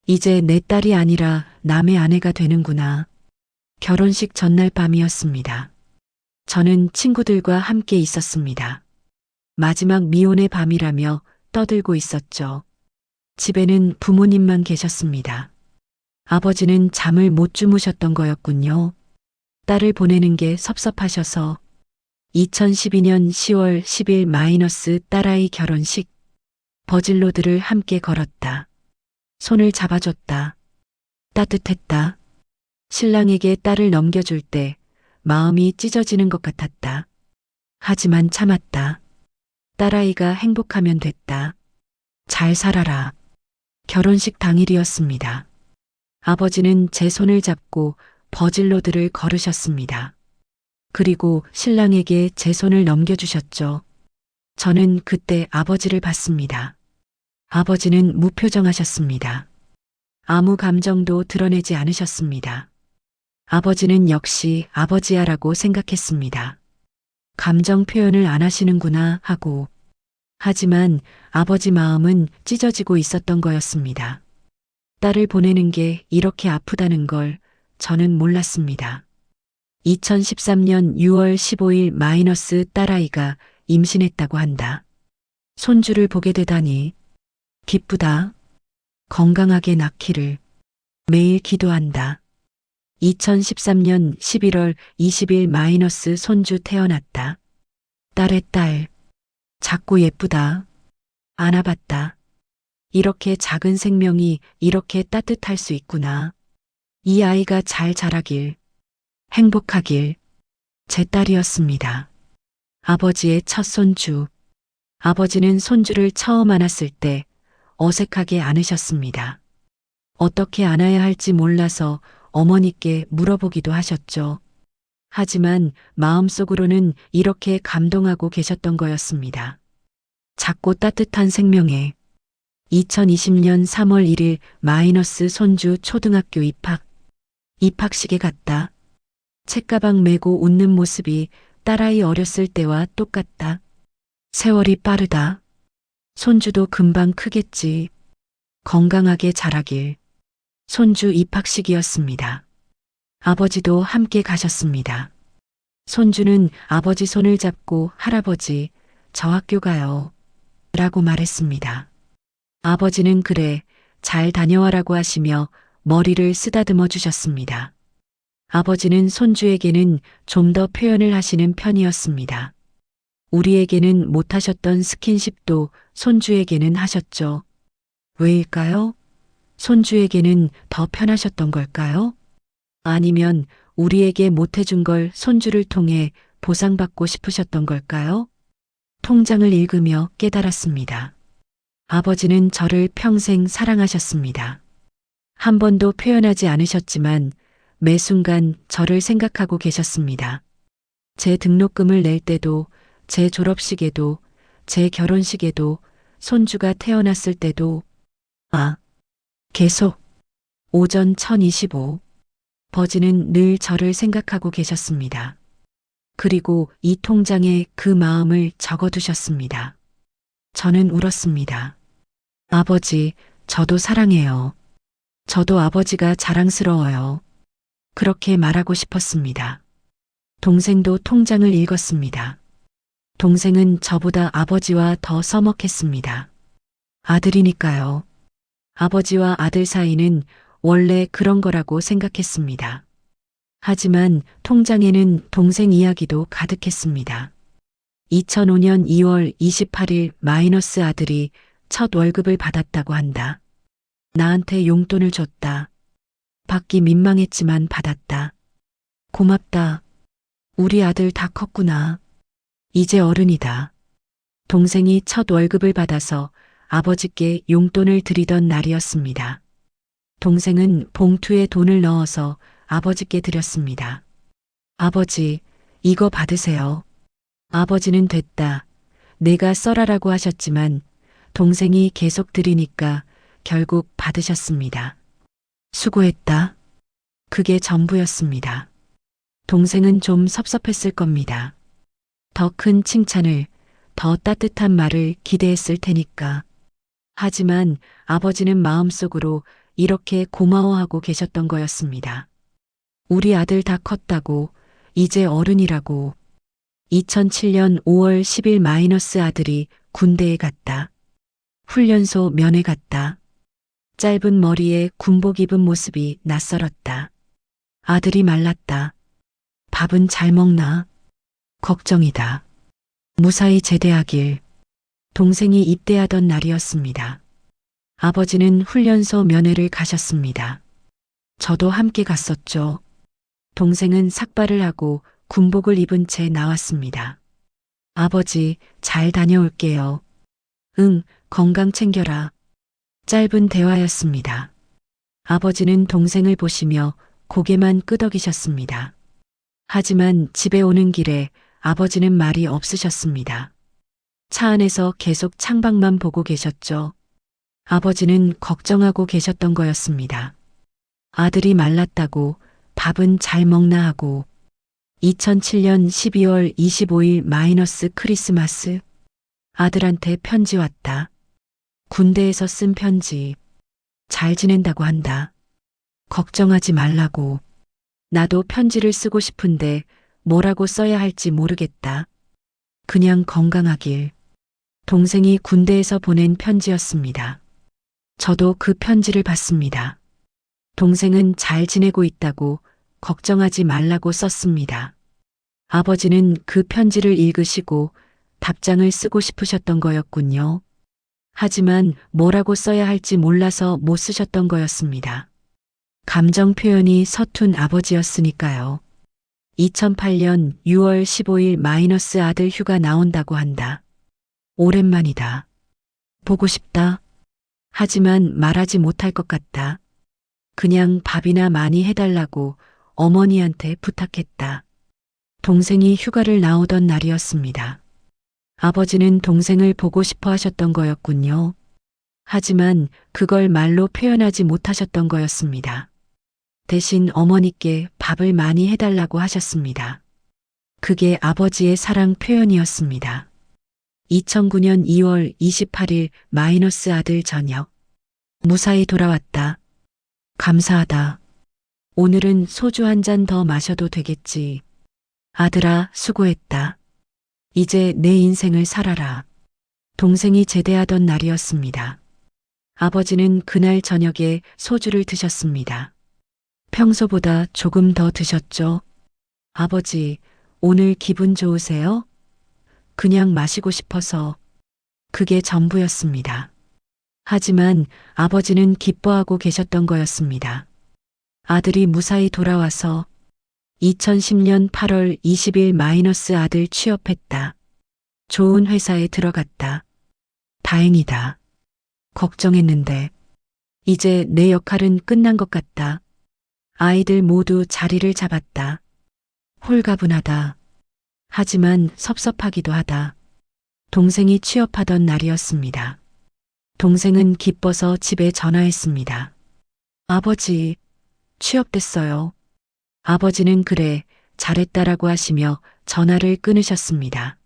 이제 내 딸이 아니라 남의 아내가 되는구나. 결혼식 전날 밤이었습니다. 저는 친구들과 함께 있었습니다. 마지막 미혼의 밤이라며 떠들고 있었죠. 집에는 부모님만 계셨습니다. 아버지는 잠을 못 주무셨던 거였군요. 딸을 보내는 게 섭섭하셔서. 2012년 10월 10일 마이너스 딸아이 결혼식. 버질로드를 함께 걸었다. 손을 잡아줬다. 따뜻했다. 신랑에게 딸을 넘겨줄 때 마음이 찢어지는 것 같았다. 하지만 참았다. 딸아이가 행복하면 됐다. 잘 살아라. 결혼식 당일이었습니다. 아버지는 제 손을 잡고 버질로드를 걸으셨습니다. 그리고 신랑에게 제 손을 넘겨주셨죠. 저는 그때 아버지를 봤습니다. 아버지는 무표정하셨습니다. 아무 감정도 드러내지 않으셨습니다. 아버지는 역시 아버지야라고 생각했습니다. 감정 표현을 안 하시는구나 하고. 하지만 아버지 마음은 찢어지고 있었던 거였습니다. 딸을 보내는 게 이렇게 아프다는 걸 저는 몰랐습니다. 2013년 6월 15일 마이너스 딸아이가 임신했다고 한다. 손주를 보게 되다니 기쁘다. 건강하게 낳기를 매일 기도한다. 2013년 11월 20일 마이너스 손주 태어났다. 딸의 딸. 작고 예쁘다. 안아봤다. 이렇게 작은 생명이 이렇게 따뜻할 수 있구나. 이 아이가 잘 자라길, 행복하길. 제 딸이었습니다. 아버지의 첫 손주. 아버지는 손주를 처음 안았을 때 어색하게 안으셨습니다. 어떻게 안아야 할지 몰라서 어머니께 물어보기도 하셨죠. 하지만 마음속으로는 이렇게 감동하고 계셨던 거였습니다. 작고 따뜻한 생명에. 2020년 3월 1일 마이너스 손주 초등학교 입학. 입학식에 갔다. 책가방 메고 웃는 모습이 딸아이 어렸을 때와 똑같다. 세월이 빠르다. 손주도 금방 크겠지. 건강하게 자라길. 손주 입학식이었습니다. 아버지도 함께 가셨습니다. 손주는 아버지 손을 잡고 할아버지, 저 학교 가요. 라고 말했습니다. 아버지는 그래, 잘 다녀와라고 하시며 머리를 쓰다듬어 주셨습니다. 아버지는 손주에게는 좀 더 표현을 하시는 편이었습니다. 우리에게는 못하셨던 스킨십도 손주에게는 하셨죠. 왜일까요? 손주에게는 더 편하셨던 걸까요? 아니면 우리에게 못해준 걸 손주를 통해 보상받고 싶으셨던 걸까요? 통장을 읽으며 깨달았습니다. 아버지는 저를 평생 사랑하셨습니다. 한 번도 표현하지 않으셨지만 매 순간 저를 생각하고 계셨습니다. 제 등록금을 낼 때도, 제 졸업식에도, 제 결혼식에도, 손주가 태어났을 때도, 계속. 오전 1025. 버지는 늘 저를 생각하고 계셨습니다. 그리고 이 통장에 그 마음을 적어두셨습니다. 저는 울었습니다. 아버지, 저도 사랑해요. 저도 아버지가 자랑스러워요. 그렇게 말하고 싶었습니다. 동생도 통장을 읽었습니다. 동생은 저보다 아버지와 더 서먹했습니다. 아들이니까요. 아버지와 아들 사이는 원래 그런 거라고 생각했습니다. 하지만 통장에는 동생 이야기도 가득했습니다. 2005년 2월 28일 마이너스 아들이 첫 월급을 받았다고 한다. 나한테 용돈을 줬다. 받기 민망했지만 받았다. 고맙다. 우리 아들 다 컸구나. 이제 어른이다. 동생이 첫 월급을 받아서 아버지께 용돈을 드리던 날이었습니다. 동생은 봉투에 돈을 넣어서 아버지께 드렸습니다. 아버지, 이거 받으세요. 아버지는 됐다. 내가 써라라고 하셨지만 동생이 계속 드리니까 결국 받으셨습니다. 수고했다. 그게 전부였습니다. 동생은 좀 섭섭했을 겁니다. 더 큰 칭찬을, 더 따뜻한 말을 기대했을 테니까. 하지만 아버지는 마음속으로 이렇게 고마워하고 계셨던 거였습니다. 우리 아들 다 컸다고, 이제 어른이라고. 2007년 5월 10일 마이너스 아들이 군대에 갔다. 훈련소 면회 갔다. 짧은 머리에 군복 입은 모습이 낯설었다. 아들이 말랐다. 밥은 잘 먹나? 걱정이다. 무사히 제대하길. 동생이 입대하던 날이었습니다. 아버지는 훈련소 면회를 가셨습니다. 저도 함께 갔었죠. 동생은 삭발을 하고 군복을 입은 채 나왔습니다. 아버지, 잘 다녀올게요. 응, 건강 챙겨라. 짧은 대화였습니다. 아버지는 동생을 보시며 고개만 끄덕이셨습니다. 하지만 집에 오는 길에 아버지는 말이 없으셨습니다. 차 안에서 계속 창밖만 보고 계셨죠. 아버지는 걱정하고 계셨던 거였습니다. 아들이 말랐다고, 밥은 잘 먹나 하고. 2007년 12월 25일 마이너스 크리스마스. 아들한테 편지 왔다. 군대에서 쓴 편지. 잘 지낸다고 한다. 걱정하지 말라고. 나도 편지를 쓰고 싶은데 뭐라고 써야 할지 모르겠다. 그냥 건강하길. 동생이 군대에서 보낸 편지였습니다. 저도 그 편지를 받습니다. 동생은 잘 지내고 있다고, 걱정하지 말라고 썼습니다. 아버지는 그 편지를 읽으시고 답장을 쓰고 싶으셨던 거였군요. 하지만 뭐라고 써야 할지 몰라서 못 쓰셨던 거였습니다. 감정 표현이 서툰 아버지였으니까요. 2008년 6월 15일 마이너스 아들 휴가 나온다고 한다. 오랜만이다. 보고 싶다. 하지만 말하지 못할 것 같다. 그냥 밥이나 많이 해달라고 어머니한테 부탁했다. 동생이 휴가를 나오던 날이었습니다. 아버지는 동생을 보고 싶어 하셨던 거였군요. 하지만 그걸 말로 표현하지 못하셨던 거였습니다. 대신 어머니께 밥을 많이 해달라고 하셨습니다. 그게 아버지의 사랑 표현이었습니다. 2009년 2월 28일 마이너스 아들 저녁. 무사히 돌아왔다. 감사하다. 오늘은 소주 한 잔 더 마셔도 되겠지. 아들아, 수고했다. 이제 내 인생을 살아라. 동생이 제대하던 날이었습니다. 아버지는 그날 저녁에 소주를 드셨습니다. 평소보다 조금 더 드셨죠? 아버지, 오늘 기분 좋으세요? 그냥 마시고 싶어서. 그게 전부였습니다. 하지만 아버지는 기뻐하고 계셨던 거였습니다. 아들이 무사히 돌아와서 2010년 8월 20일 마이너스 아들 취업했다. 좋은 회사에 들어갔다. 다행이다. 걱정했는데 이제 내 역할은 끝난 것 같다. 아이들 모두 자리를 잡았다. 홀가분하다. 하지만 섭섭하기도 하다. 동생이 취업하던 날이었습니다. 동생은 기뻐서 집에 전화했습니다. 아버지, 취업됐어요. 아버지는 그래, 잘했다라고 하시며 전화를 끊으셨습니다.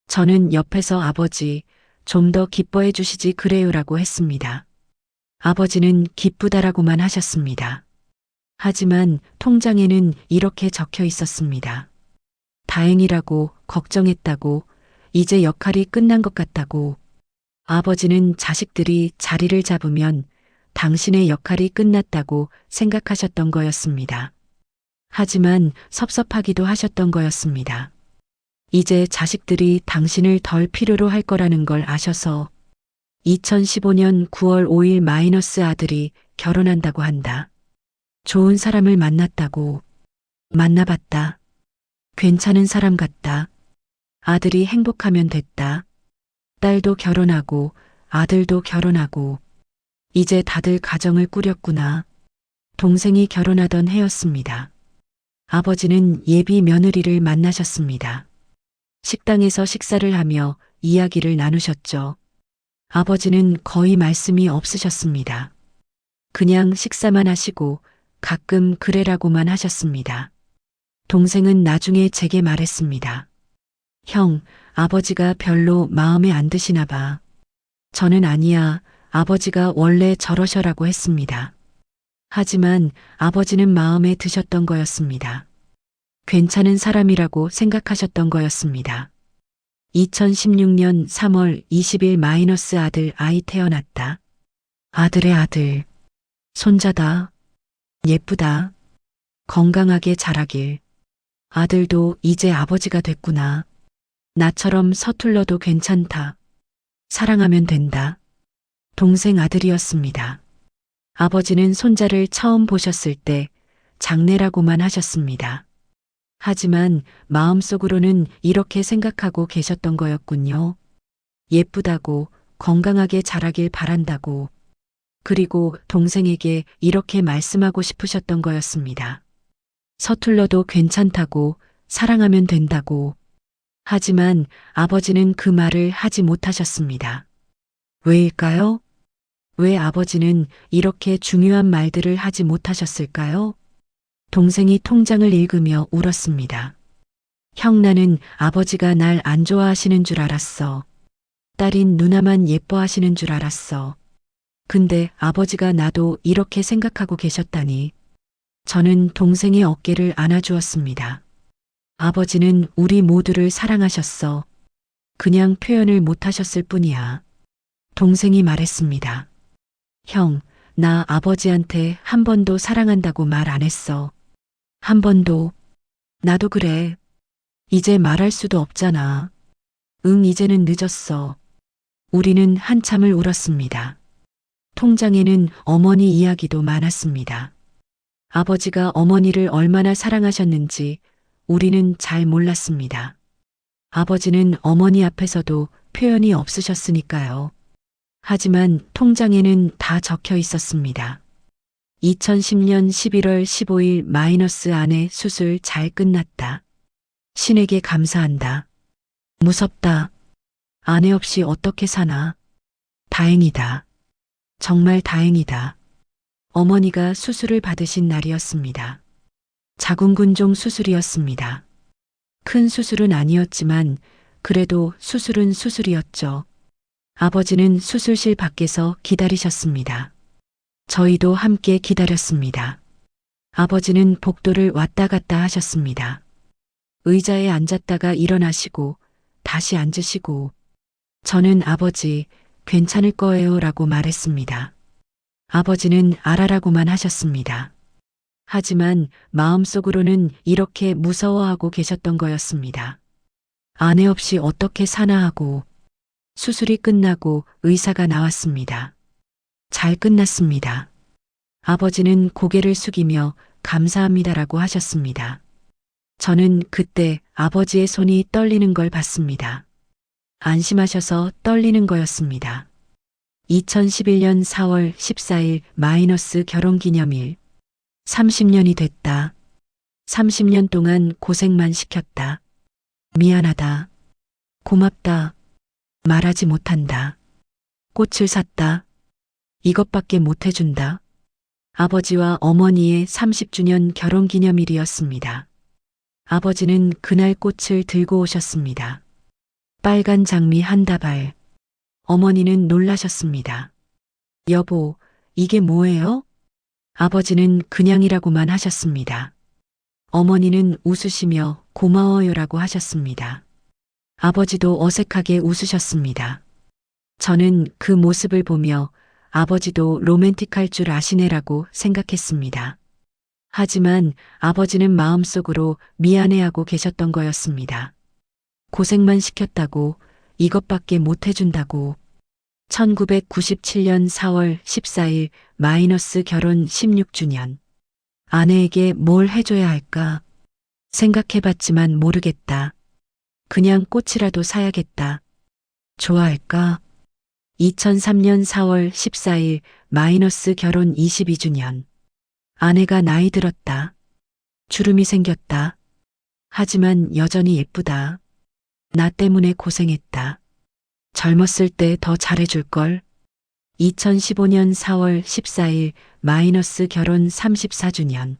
저는 옆에서 아버지, 좀 더 기뻐해 주시지 그래요라고 했습니다. 아버지는 기쁘다라고만 하셨습니다. 하지만 통장에는 이렇게 적혀 있었습니다. 다행이라고, 걱정했다고, 이제 역할이 끝난 것 같다고. 아버지는 자식들이 자리를 잡으면 당신의 역할이 끝났다고 생각하셨던 거였습니다. 하지만 섭섭하기도 하셨던 거였습니다. 이제 자식들이 당신을 덜 필요로 할 거라는 걸 아셔서 2015년 9월 5일 마이너스 아들이 결혼한다고 한다. 좋은 사람을 만났다고. 만나봤다. 괜찮은 사람 같다. 아들이 행복하면 됐다. 딸도 결혼하고 아들도 결혼하고 이제 다들 가정을 꾸렸구나. 동생이 결혼하던 해였습니다. 아버지는 예비 며느리를 만나셨습니다. 식당에서 식사를 하며 이야기를 나누셨죠. 아버지는 거의 말씀이 없으셨습니다. 그냥 식사만 하시고 가끔 그래라고만 하셨습니다. 동생은 나중에 제게 말했습니다. 형, 아버지가 별로 마음에 안 드시나 봐. 저는 아니야. 아버지가 원래 저러셔라고 했습니다. 하지만 아버지는 마음에 드셨던 거였습니다. 괜찮은 사람이라고 생각하셨던 거였습니다. 2016년 3월 20일 마이너스 아들 아이 태어났다. 아들의 아들. 손자다. 예쁘다. 건강하게 자라길. 아들도 이제 아버지가 됐구나. 나처럼 서툴러도 괜찮다. 사랑하면 된다. 동생 아들이었습니다. 아버지는 손자를 처음 보셨을 때 장래라고만 하셨습니다. 하지만 마음속으로는 이렇게 생각하고 계셨던 거였군요. 예쁘다고, 건강하게 자라길 바란다고. 그리고 동생에게 이렇게 말씀하고 싶으셨던 거였습니다. 서툴러도 괜찮다고, 사랑하면 된다고. 하지만 아버지는 그 말을 하지 못하셨습니다. 왜일까요? 왜 아버지는 이렇게 중요한 말들을 하지 못하셨을까요? 동생이 통장을 읽으며 울었습니다. 형, 나는 아버지가 날 안 좋아하시는 줄 알았어. 딸인 누나만 예뻐하시는 줄 알았어. 근데 아버지가 나도 이렇게 생각하고 계셨다니. 저는 동생의 어깨를 안아주었습니다. 아버지는 우리 모두를 사랑하셨어. 그냥 표현을 못하셨을 뿐이야. 동생이 말했습니다. 형, 나 아버지한테 한 번도 사랑한다고 말 안 했어. 한 번도. 나도 그래. 이제 말할 수도 없잖아. 응, 이제는 늦었어. 우리는 한참을 울었습니다. 통장에는 어머니 이야기도 많았습니다. 아버지가 어머니를 얼마나 사랑하셨는지 우리는 잘 몰랐습니다. 아버지는 어머니 앞에서도 표현이 없으셨으니까요. 하지만 통장에는 다 적혀 있었습니다. 2010년 11월 15일 마이너스 아내 수술 잘 끝났다. 신에게 감사한다. 무섭다. 아내 없이 어떻게 사나. 다행이다. 정말 다행이다. 어머니가 수술을 받으신 날이었습니다. 자궁근종 수술이었습니다. 큰 수술은 아니었지만 그래도 수술은 수술이었죠. 아버지는 수술실 밖에서 기다리셨습니다. 저희도 함께 기다렸습니다. 아버지는 복도를 왔다 갔다 하셨습니다. 의자에 앉았다가 일어나시고 다시 앉으시고 저는 아버지 괜찮을 거예요 라고 말했습니다. 아버지는 알아라고만 하셨습니다. 하지만 마음속으로는 이렇게 무서워하고 계셨던 거였습니다. 아내 없이 어떻게 사나 하고. 수술이 끝나고 의사가 나왔습니다. 잘 끝났습니다. 아버지는 고개를 숙이며 감사합니다라고 하셨습니다. 저는 그때 아버지의 손이 떨리는 걸 봤습니다. 안심하셔서 떨리는 거였습니다. 2011년 4월 14일 마이너스 결혼기념일. 30년이 됐다. 30년 동안 고생만 시켰다. 미안하다. 고맙다. 말하지 못한다. 꽃을 샀다. 이것밖에 못 해준다. 아버지와 어머니의 30주년 결혼기념일이었습니다. 아버지는 그날 꽃을 들고 오셨습니다. 빨간 장미 한 다발. 어머니는 놀라셨습니다. 여보, 이게 뭐예요? 아버지는 그냥이라고만 하셨습니다. 어머니는 웃으시며 고마워요라고 하셨습니다. 아버지도 어색하게 웃으셨습니다. 저는 그 모습을 보며 아버지도 로맨틱할 줄 아시네라고 생각했습니다. 하지만 아버지는 마음속으로 미안해하고 계셨던 거였습니다. 고생만 시켰다고, 이것밖에 못 해준다고. 1997년 4월 14일 마이너스 결혼 16주년. 아내에게 뭘 해줘야 할까? 생각해봤지만 모르겠다. 그냥 꽃이라도 사야겠다. 좋아할까? 2003년 4월 14일 마이너스 결혼 22주년. 아내가 나이 들었다. 주름이 생겼다. 하지만 여전히 예쁘다. 나 때문에 고생했다. 젊었을 때 더 잘해줄걸. 2015년 4월 14일 마이너스 결혼 34주년.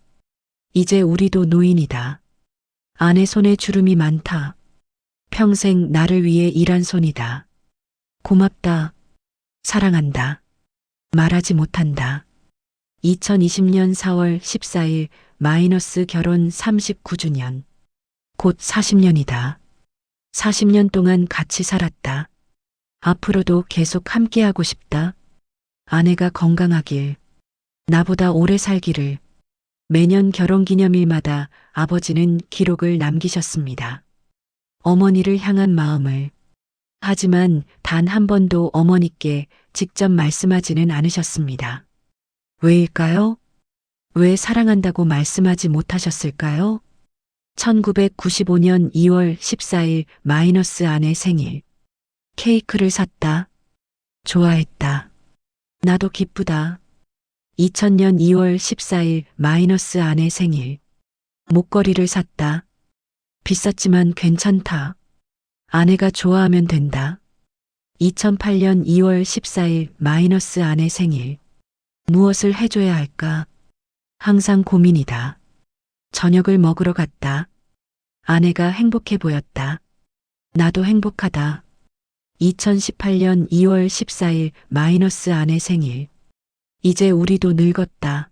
이제 우리도 노인이다. 아내 손에 주름이 많다. 평생 나를 위해 일한 손이다. 고맙다. 사랑한다. 말하지 못한다. 2020년 4월 14일 마이너스 결혼 39주년. 곧 40년이다. 40년 동안 같이 살았다. 앞으로도 계속 함께하고 싶다. 아내가 건강하길, 나보다 오래 살기를. 매년 결혼기념일마다 아버지는 기록을 남기셨습니다. 어머니를 향한 마음을. 하지만 단 한 번도 어머니께 직접 말씀하지는 않으셨습니다. 왜일까요? 왜 사랑한다고 말씀하지 못하셨을까요? 1995년 2월 14일 마이너스 아내 생일. 케이크를 샀다. 좋아했다. 나도 기쁘다. 2000년 2월 14일 마이너스 아내 생일. 목걸이를 샀다. 비쌌지만 괜찮다. 아내가 좋아하면 된다. 2008년 2월 14일 마이너스 아내 생일. 무엇을 해줘야 할까? 항상 고민이다. 저녁을 먹으러 갔다. 아내가 행복해 보였다. 나도 행복하다. 2018년 2월 14일 마이너스 아내 생일. 이제 우리도 늙었다.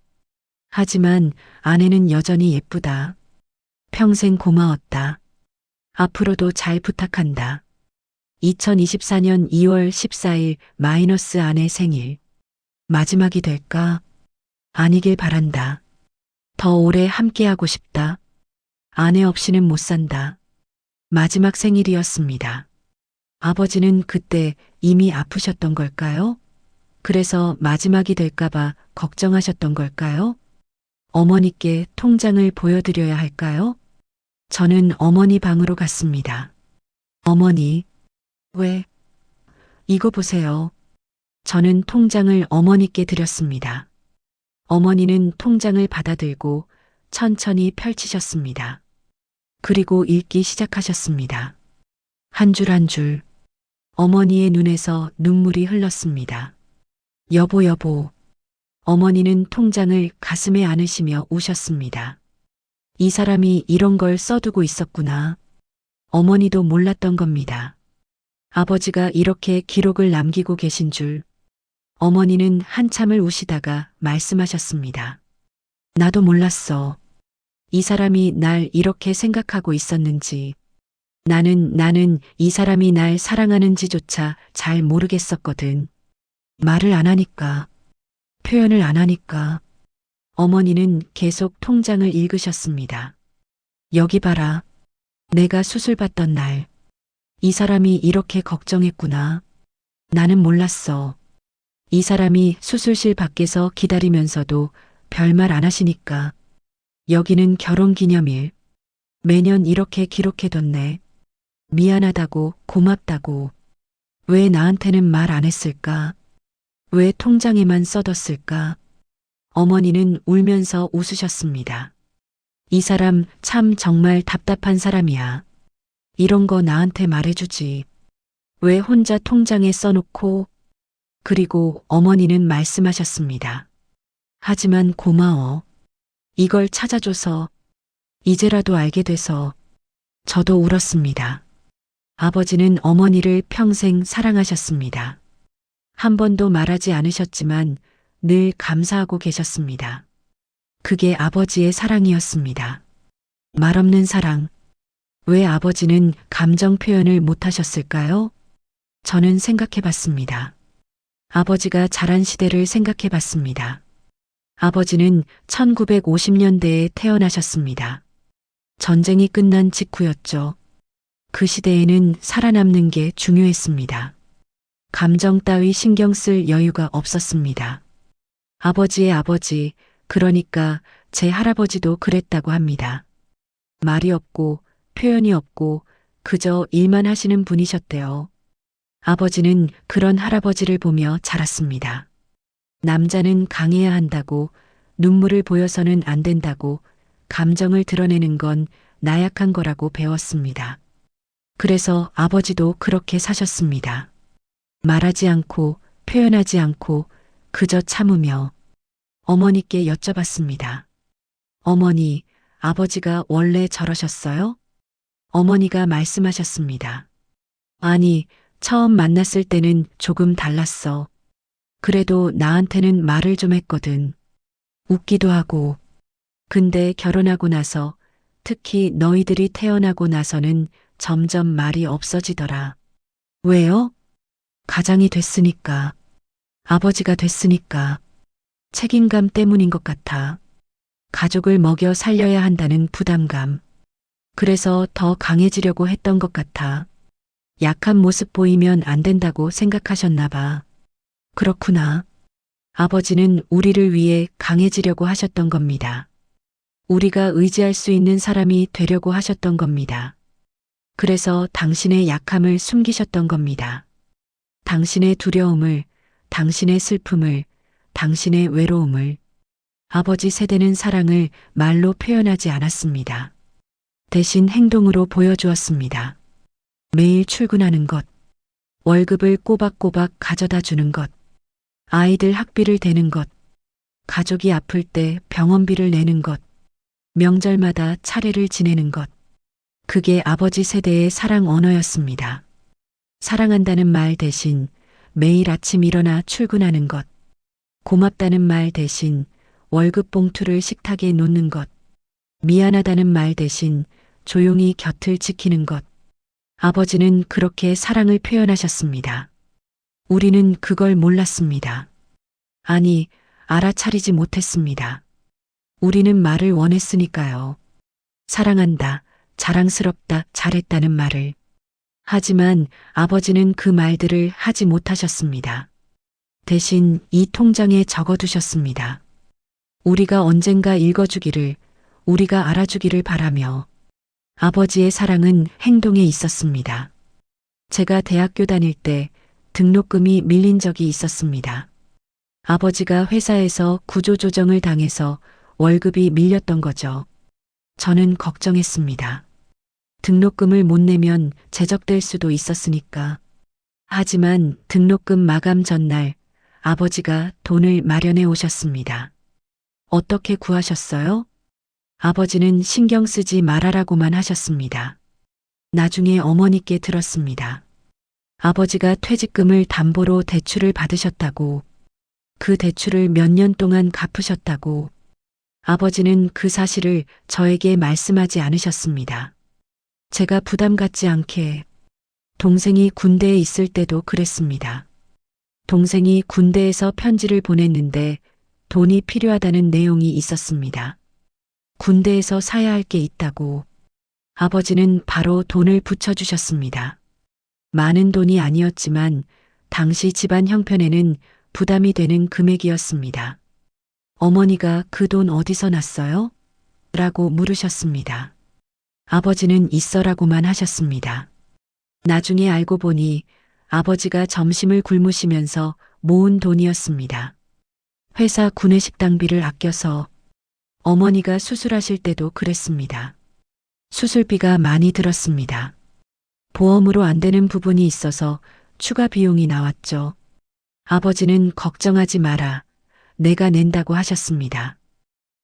하지만 아내는 여전히 예쁘다. 평생 고마웠다. 앞으로도 잘 부탁한다. 2024년 2월 14일 마이너스 아내 생일. 마지막이 될까? 아니길 바란다. 더 오래 함께하고 싶다. 아내 없이는 못 산다. 마지막 생일이었습니다. 아버지는 그때 이미 아프셨던 걸까요? 그래서 마지막이 될까봐 걱정하셨던 걸까요? 어머니께 통장을 보여드려야 할까요? 저는 어머니 방으로 갔습니다. 어머니, 왜? 이거 보세요. 저는 통장을 어머니께 드렸습니다. 어머니는 통장을 받아들고 천천히 펼치셨습니다. 그리고 읽기 시작하셨습니다. 한 줄 한 줄. 어머니의 눈에서 눈물이 흘렀습니다. 여보, 여보. 어머니는 통장을 가슴에 안으시며 우셨습니다. 이 사람이 이런 걸 써두고 있었구나. 어머니도 몰랐던 겁니다. 아버지가 이렇게 기록을 남기고 계신 줄. 어머니는 한참을 우시다가 말씀하셨습니다. 나도 몰랐어. 이 사람이 날 이렇게 생각하고 있었는지. 나는 이 사람이 날 사랑하는지조차 잘 모르겠었거든. 말을 안 하니까, 표현을 안 하니까. 어머니는 계속 통장을 읽으셨습니다. 여기 봐라. 내가 수술 받던 날. 이 사람이 이렇게 걱정했구나. 나는 몰랐어. 이 사람이 수술실 밖에서 기다리면서도 별말 안 하시니까. 여기는 결혼기념일. 매년 이렇게 기록해뒀네. 미안하다고, 고맙다고. 왜 나한테는 말 안 했을까? 왜 통장에만 써뒀을까? 어머니는 울면서 웃으셨습니다. 이 사람 참 정말 답답한 사람이야. 이런 거 나한테 말해주지. 왜 혼자 통장에 써놓고. 그리고 어머니는 말씀하셨습니다. 하지만 고마워. 이걸 찾아줘서, 이제라도 알게 돼서. 저도 울었습니다. 아버지는 어머니를 평생 사랑하셨습니다. 한 번도 말하지 않으셨지만 늘 감사하고 계셨습니다. 그게 아버지의 사랑이었습니다. 말없는 사랑. 왜 아버지는 감정 표현을 못하셨을까요? 저는 생각해 봤습니다. 아버지가 자란 시대를 생각해 봤습니다. 아버지는 1950년대에 태어나셨습니다. 전쟁이 끝난 직후였죠. 그 시대에는 살아남는 게 중요했습니다. 감정 따위 신경 쓸 여유가 없었습니다. 아버지의 아버지, 그러니까 제 할아버지도 그랬다고 합니다. 말이 없고 표현이 없고 그저 일만 하시는 분이셨대요. 아버지는 그런 할아버지를 보며 자랐습니다. 남자는 강해야 한다고, 눈물을 보여서는 안 된다고, 감정을 드러내는 건 나약한 거라고 배웠습니다. 그래서 아버지도 그렇게 사셨습니다. 말하지 않고 표현하지 않고 그저 참으며. 어머니께 여쭤봤습니다. 어머니, 아버지가 원래 저러셨어요? 어머니가 말씀하셨습니다. 아니, 처음 만났을 때는 조금 달랐어. 그래도 나한테는 말을 좀 했거든. 웃기도 하고. 근데 결혼하고 나서, 특히 너희들이 태어나고 나서는 점점 말이 없어지더라. 왜요? 가장이 됐으니까. 아버지가 됐으니까. 책임감 때문인 것 같아. 가족을 먹여 살려야 한다는 부담감. 그래서 더 강해지려고 했던 것 같아. 약한 모습 보이면 안 된다고 생각하셨나 봐. 그렇구나. 아버지는 우리를 위해 강해지려고 하셨던 겁니다. 우리가 의지할 수 있는 사람이 되려고 하셨던 겁니다. 그래서 당신의 약함을 숨기셨던 겁니다. 당신의 두려움을, 당신의 슬픔을, 당신의 외로움을. 아버지 세대는 사랑을 말로 표현하지 않았습니다. 대신 행동으로 보여주었습니다. 매일 출근하는 것, 월급을 꼬박꼬박 가져다 주는 것, 아이들 학비를 대는 것, 가족이 아플 때 병원비를 내는 것, 명절마다 차례를 지내는 것. 그게 아버지 세대의 사랑 언어였습니다. 사랑한다는 말 대신 매일 아침 일어나 출근하는 것, 고맙다는 말 대신 월급 봉투를 식탁에 놓는 것, 미안하다는 말 대신 조용히 곁을 지키는 것. 아버지는 그렇게 사랑을 표현하셨습니다. 우리는 그걸 몰랐습니다. 아니, 알아차리지 못했습니다. 우리는 말을 원했으니까요. 사랑한다, 자랑스럽다, 잘했다는 말을. 하지만 아버지는 그 말들을 하지 못하셨습니다. 대신 이 통장에 적어두셨습니다. 우리가 언젠가 읽어주기를, 우리가 알아주기를 바라며. 아버지의 사랑은 행동에 있었습니다. 제가 대학교 다닐 때 등록금이 밀린 적이 있었습니다. 아버지가 회사에서 구조조정을 당해서 월급이 밀렸던 거죠. 저는 걱정했습니다. 등록금을 못 내면 제적될 수도 있었으니까. 하지만 등록금 마감 전날 아버지가 돈을 마련해 오셨습니다. 어떻게 구하셨어요? 아버지는 신경 쓰지 말아라고만 하셨습니다. 나중에 어머니께 들었습니다. 아버지가 퇴직금을 담보로 대출을 받으셨다고, 그 대출을 몇 년 동안 갚으셨다고. 아버지는 그 사실을 저에게 말씀하지 않으셨습니다. 제가 부담 갖지 않게. 동생이 군대에 있을 때도 그랬습니다. 동생이 군대에서 편지를 보냈는데 돈이 필요하다는 내용이 있었습니다. 군대에서 사야 할 게 있다고. 아버지는 바로 돈을 붙여주셨습니다. 많은 돈이 아니었지만 당시 집안 형편에는 부담이 되는 금액이었습니다. 어머니가 그 돈 어디서 났어요? 라고 물으셨습니다. 아버지는 있어라고만 하셨습니다. 나중에 알고 보니 아버지가 점심을 굶으시면서 모은 돈이었습니다. 회사 구내식당비를 아껴서 어머니가 수술하실 때도 그랬습니다. 수술비가 많이 들었습니다. 보험으로 안 되는 부분이 있어서 추가 비용이 나왔죠. 아버지는 걱정하지 마라. 내가 낸다고 하셨습니다.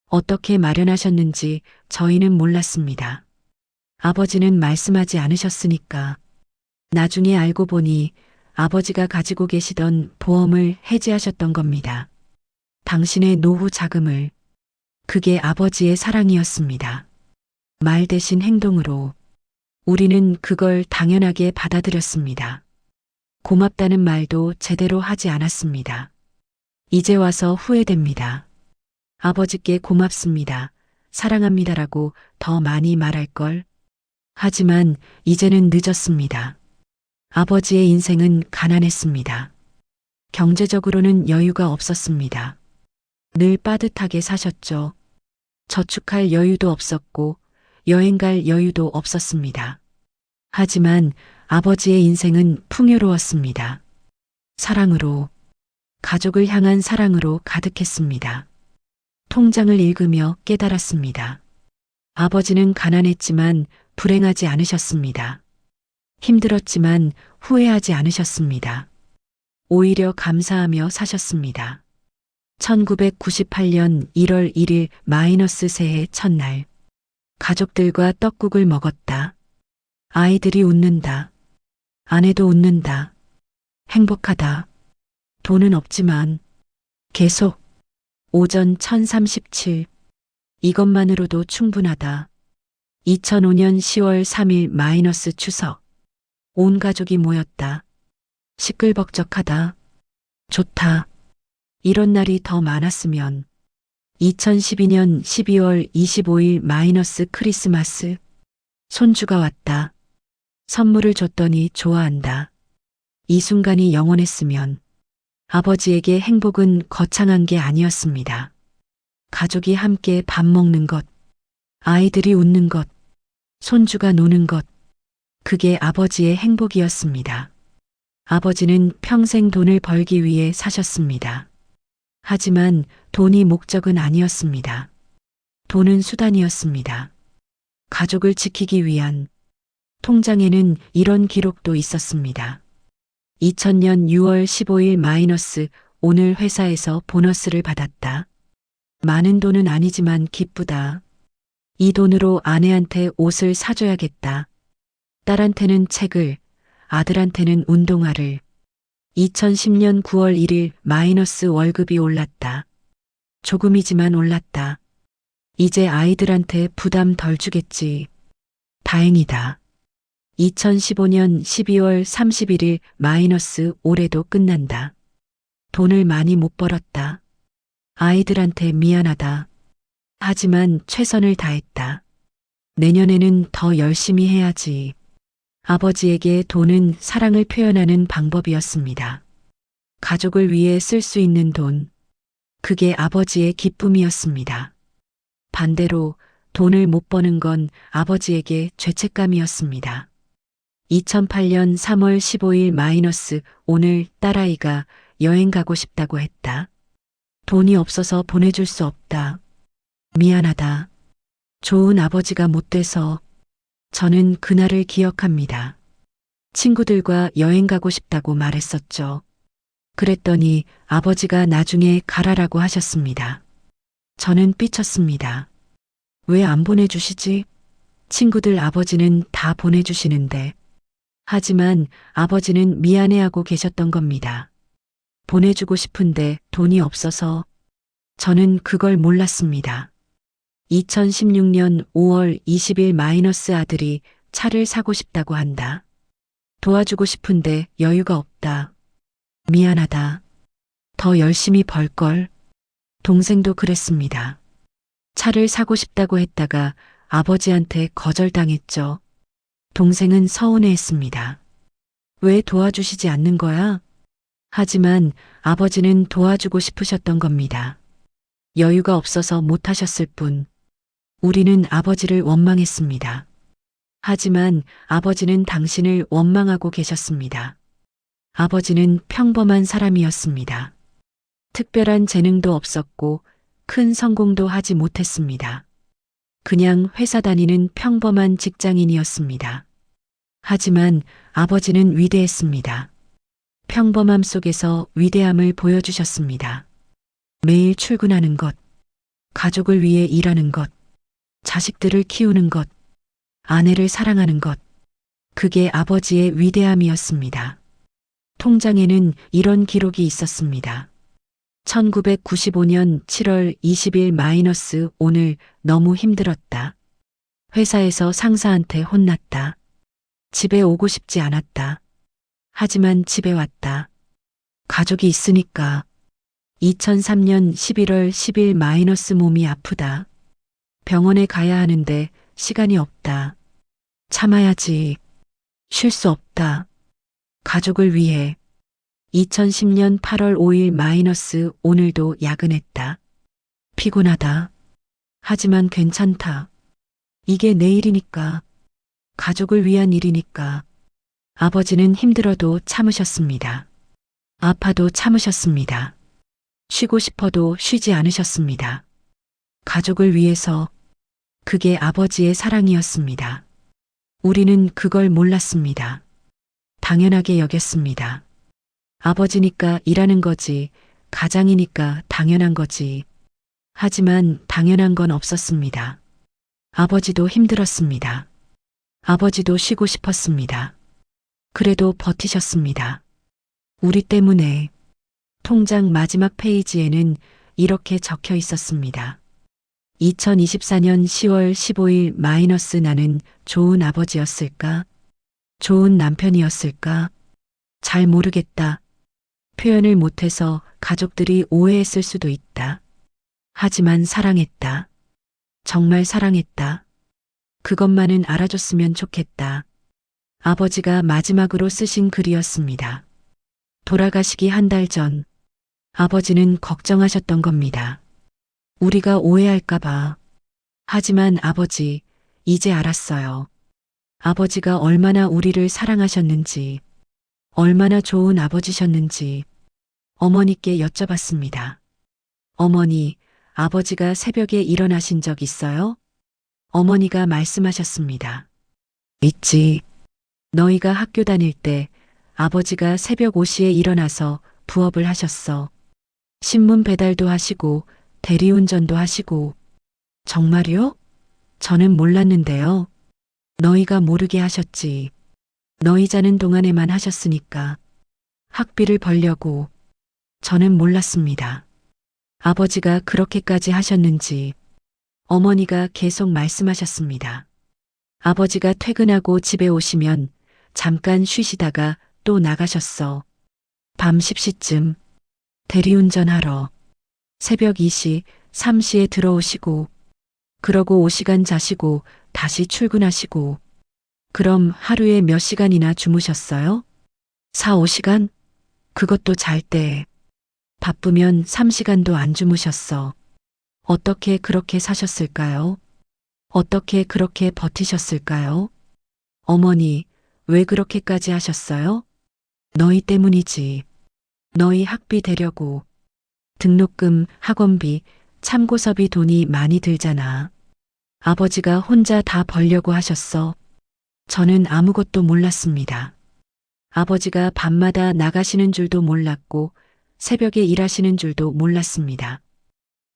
어떻게 마련하셨는지 저희는 몰랐습니다. 아버지는 말씀하지 않으셨으니까. 나중에 알고 보니 아버지가 가지고 계시던 보험을 해지하셨던 겁니다. 당신의 노후 자금을. 그게 아버지의 사랑이었습니다. 말 대신 행동으로. 우리는 그걸 당연하게 받아들였습니다. 고맙다는 말도 제대로 하지 않았습니다. 이제 와서 후회됩니다. 아버지께 고맙습니다. 사랑합니다라고 더 많이 말할 걸. 하지만 이제는 늦었습니다. 아버지의 인생은 가난했습니다. 경제적으로는 여유가 없었습니다. 늘 빠듯하게 사셨죠. 저축할 여유도 없었고 여행 갈 여유도 없었습니다. 하지만 아버지의 인생은 풍요로웠습니다. 사랑으로, 가족을 향한 사랑으로 가득했습니다. 통장을 읽으며 깨달았습니다. 아버지는 가난했지만 불행하지 않으셨습니다. 힘들었지만 후회하지 않으셨습니다. 오히려 감사하며 사셨습니다. 1998년 1월 1일 마이너스 새해 첫날. 가족들과 떡국을 먹었다. 아이들이 웃는다. 아내도 웃는다. 행복하다. 돈은 없지만 계속. 오전 1037. 이것만으로도 충분하다. 2005년 10월 3일 마이너스 추석. 온 가족이 모였다. 시끌벅적하다. 좋다. 이런 날이 더 많았으면. 2012년 12월 25일 마이너스 크리스마스. 손주가 왔다. 선물을 줬더니 좋아한다. 이 순간이 영원했으면. 아버지에게 행복은 거창한 게 아니었습니다. 가족이 함께 밥 먹는 것, 아이들이 웃는 것, 손주가 노는 것. 그게 아버지의 행복이었습니다. 아버지는 평생 돈을 벌기 위해 사셨습니다. 하지만 돈이 목적은 아니었습니다. 돈은 수단이었습니다. 가족을 지키기 위한. 통장에는 이런 기록도 있었습니다. 2000년 6월 15일 마이너스. 오늘 회사에서 보너스를 받았다. 많은 돈은 아니지만 기쁘다. 이 돈으로 아내한테 옷을 사줘야겠다. 딸한테는 책을, 아들한테는 운동화를. 2010년 9월 1일 마이너스. 월급이 올랐다. 조금이지만 올랐다. 이제 아이들한테 부담 덜 주겠지. 다행이다. 2015년 12월 31일 마이너스. 올해도 끝난다. 돈을 많이 못 벌었다. 아이들한테 미안하다. 하지만 최선을 다했다. 내년에는 더 열심히 해야지. 아버지에게 돈은 사랑을 표현하는 방법이었습니다. 가족을 위해 쓸 수 있는 돈. 그게 아버지의 기쁨이었습니다. 반대로 돈을 못 버는 건 아버지에게 죄책감이었습니다. 2008년 3월 15일 마이너스. 오늘 딸아이가 여행 가고 싶다고 했다. 돈이 없어서 보내줄 수 없다. 미안하다. 좋은 아버지가 못 돼서. 저는 그날을 기억합니다. 친구들과 여행 가고 싶다고 말했었죠. 그랬더니 아버지가 나중에 가라라고 하셨습니다. 저는 삐쳤습니다. 왜 안 보내주시지? 친구들 아버지는 다 보내주시는데. 하지만 아버지는 미안해하고 계셨던 겁니다. 보내주고 싶은데 돈이 없어서. 저는 그걸 몰랐습니다. 2016년 5월 20일 마이너스. 아들이 차를 사고 싶다고 한다. 도와주고 싶은데 여유가 없다. 미안하다. 더 열심히 벌걸. 동생도 그랬습니다. 차를 사고 싶다고 했다가 아버지한테 거절당했죠. 동생은 서운해했습니다. 왜 도와주시지 않는 거야? 하지만 아버지는 도와주고 싶으셨던 겁니다. 여유가 없어서 못하셨을 뿐. 우리는 아버지를 원망했습니다. 하지만 아버지는 당신을 원망하고 계셨습니다. 아버지는 평범한 사람이었습니다. 특별한 재능도 없었고 큰 성공도 하지 못했습니다. 그냥 회사 다니는 평범한 직장인이었습니다. 하지만 아버지는 위대했습니다. 평범함 속에서 위대함을 보여주셨습니다. 매일 출근하는 것, 가족을 위해 일하는 것, 자식들을 키우는 것, 아내를 사랑하는 것, 그게 아버지의 위대함이었습니다. 통장에는 이런 기록이 있었습니다. 1995년 7월 20일 마이너스 오늘 너무 힘들었다. 회사에서 상사한테 혼났다. 집에 오고 싶지 않았다. 하지만 집에 왔다. 가족이 있으니까. 2003년 11월 10일 마이너스 몸이 아프다. 병원에 가야 하는데 시간이 없다. 참아야지. 쉴 수 없다. 가족을 위해. 2010년 8월 5일 마이너스 오늘도 야근했다. 피곤하다. 하지만 괜찮다. 이게 내일이니까. 가족을 위한 일이니까. 아버지는 힘들어도 참으셨습니다. 아파도 참으셨습니다. 쉬고 싶어도 쉬지 않으셨습니다. 가족을 위해서. 그게 아버지의 사랑이었습니다. 우리는 그걸 몰랐습니다. 당연하게 여겼습니다. 아버지니까 일하는 거지, 가장이니까 당연한 거지. 하지만 당연한 건 없었습니다. 아버지도 힘들었습니다. 아버지도 쉬고 싶었습니다. 그래도 버티셨습니다. 우리 때문에. 통장 마지막 페이지에는 이렇게 적혀 있었습니다. 2024년 10월 15일 마이너스 나는 좋은 아버지였을까? 좋은 남편이었을까? 잘 모르겠다. 표현을 못해서 가족들이 오해했을 수도 있다. 하지만 사랑했다. 정말 사랑했다. 그것만은 알아줬으면 좋겠다. 아버지가 마지막으로 쓰신 글이었습니다. 돌아가시기 한 달 전, 아버지는 걱정하셨던 겁니다. 우리가 오해할까봐. 하지만 아버지, 이제 알았어요. 아버지가 얼마나 우리를 사랑하셨는지, 얼마나 좋은 아버지셨는지 어머니께 여쭤봤습니다. 어머니, 아버지가 새벽에 일어나신 적 있어요? 어머니가 말씀하셨습니다. 있지. 너희가 학교 다닐 때 아버지가 새벽 5시에 일어나서 부업을 하셨어. 신문 배달도 하시고 대리운전도 하시고. 정말요? 저는 몰랐는데요. 너희가 모르게 하셨지. 너희 자는 동안에만 하셨으니까. 학비를 벌려고. 저는 몰랐습니다. 아버지가 그렇게까지 하셨는지. 어머니가 계속 말씀하셨습니다. 아버지가 퇴근하고 집에 오시면 잠깐 쉬시다가 또 나가셨어. 밤 10시쯤 대리운전하러. 새벽 2시, 3시에 들어오시고, 그러고 5시간 자시고 다시 출근하시고. 그럼 하루에 몇 시간이나 주무셨어요? 4, 5시간? 그것도 잘 때. 바쁘면 3시간도 안 주무셨어. 어떻게 그렇게 사셨을까요? 어떻게 그렇게 버티셨을까요? 어머니, 왜 그렇게까지 하셨어요? 너희 때문이지. 너희 학비 대려고. 등록금, 학원비, 참고서비 돈이 많이 들잖아. 아버지가 혼자 다 벌려고 하셨어. 저는 아무것도 몰랐습니다. 아버지가 밤마다 나가시는 줄도 몰랐고 새벽에 일하시는 줄도 몰랐습니다.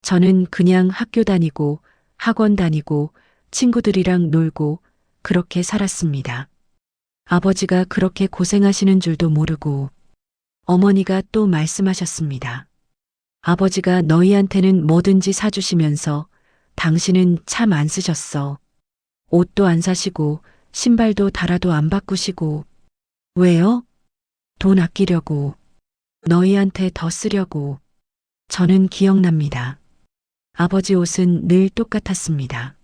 저는 그냥 학교 다니고 학원 다니고 친구들이랑 놀고 그렇게 살았습니다. 아버지가 그렇게 고생하시는 줄도 모르고. 어머니가 또 말씀하셨습니다. 아버지가 너희한테는 뭐든지 사주시면서 당신은 참 안 쓰셨어. 옷도 안 사시고 신발도 달아도 안 바꾸시고. 왜요? 돈 아끼려고. 너희한테 더 쓰려고. 저는 기억납니다. 아버지 옷은 늘 똑같았습니다.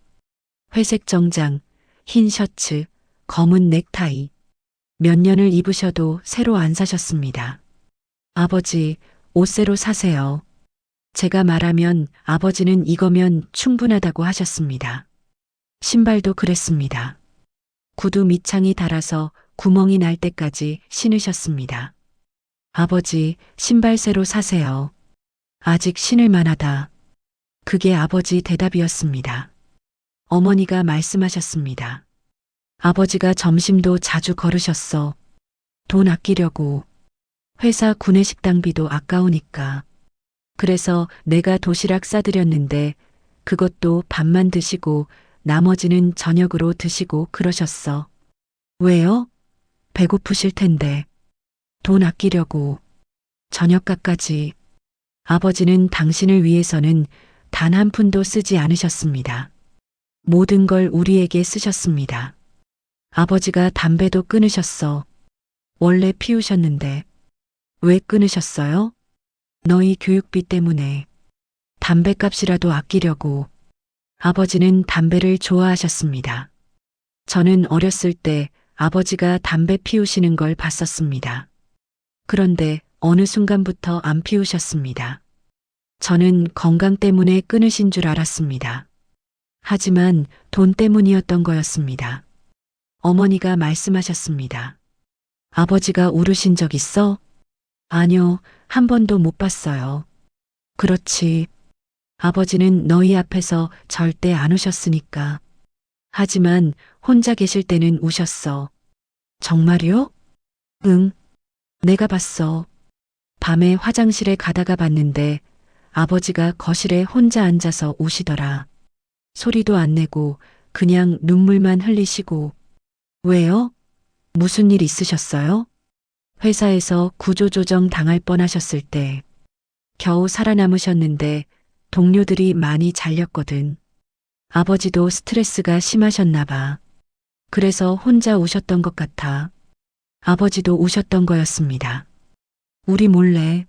회색 정장, 흰 셔츠, 검은 넥타이. 몇 년을 입으셔도 새로 안 사셨습니다. 아버지, 옷 새로 사세요. 제가 말하면 아버지는 이거면 충분하다고 하셨습니다. 신발도 그랬습니다. 구두 밑창이 닳아서 구멍이 날 때까지 신으셨습니다. 아버지, 신발 새로 사세요. 아직 신을 만하다. 그게 아버지 대답이었습니다. 어머니가 말씀하셨습니다. 아버지가 점심도 자주 걸으셨어. 돈 아끼려고. 회사 구내식당비도 아까우니까. 그래서 내가 도시락 싸드렸는데 그것도 밥만 드시고 나머지는 저녁으로 드시고 그러셨어. 왜요? 배고프실 텐데. 돈 아끼려고. 저녁값까지. 아버지는 당신을 위해서는 단 한 푼도 쓰지 않으셨습니다. 모든 걸 우리에게 쓰셨습니다. 아버지가 담배도 끊으셨어. 원래 피우셨는데. 왜 끊으셨어요? 너희 교육비 때문에. 담배값이라도 아끼려고. 아버지는 담배를 좋아하셨습니다. 저는 어렸을 때 아버지가 담배 피우시는 걸 봤었습니다. 그런데 어느 순간부터 안 피우셨습니다. 저는 건강 때문에 끊으신 줄 알았습니다. 하지만 돈 때문이었던 거였습니다. 어머니가 말씀하셨습니다. 아버지가 울으신 적 있어? 아니요, 한 번도 못 봤어요. 그렇지. 아버지는 너희 앞에서 절대 안 우셨으니까. 하지만 혼자 계실 때는 우셨어. 정말요? 응. 내가 봤어. 밤에 화장실에 가다가 봤는데 아버지가 거실에 혼자 앉아서 우시더라. 소리도 안 내고 그냥 눈물만 흘리시고. 왜요? 무슨 일 있으셨어요? 회사에서 구조조정 당할 뻔하셨을 때 겨우 살아남으셨는데 동료들이 많이 잘렸거든. 아버지도 스트레스가 심하셨나 봐. 그래서 혼자 우셨던 것 같아. 아버지도 우셨던 거였습니다. 우리 몰래.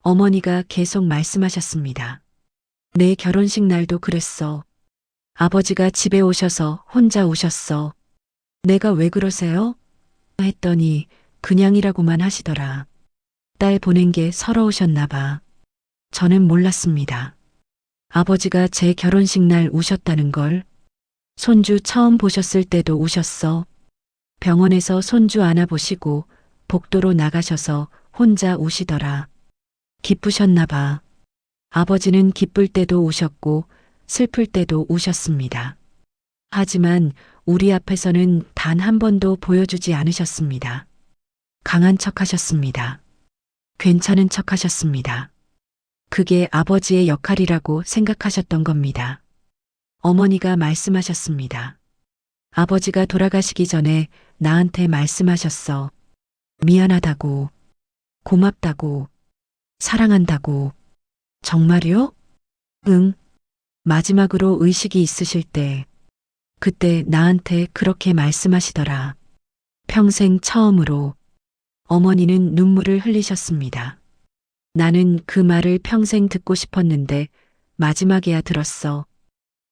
어머니가 계속 말씀하셨습니다. 내 결혼식 날도 그랬어. 아버지가 집에 오셔서 혼자 우셨어. 내가 왜 그러세요? 했더니 그냥이라고만 하시더라. 딸 보낸 게 서러우셨나 봐. 저는 몰랐습니다. 아버지가 제 결혼식 날 우셨다는 걸. 손주 처음 보셨을 때도 우셨어. 병원에서 손주 안아보시고 복도로 나가셔서 혼자 우시더라. 기쁘셨나 봐. 아버지는 기쁠 때도 우셨고 슬플 때도 우셨습니다. 하지만 우리 앞에서는 단 한 번도 보여주지 않으셨습니다. 강한 척 하셨습니다. 괜찮은 척 하셨습니다. 그게 아버지의 역할이라고 생각하셨던 겁니다. 어머니가 말씀하셨습니다. 아버지가 돌아가시기 전에 나한테 말씀하셨어. 미안하다고, 고맙다고, 사랑한다고. 정말요? 응. 마지막으로 의식이 있으실 때, 그때 나한테 그렇게 말씀하시더라. 평생 처음으로. 어머니는 눈물을 흘리셨습니다. 나는 그 말을 평생 듣고 싶었는데 마지막에야 들었어.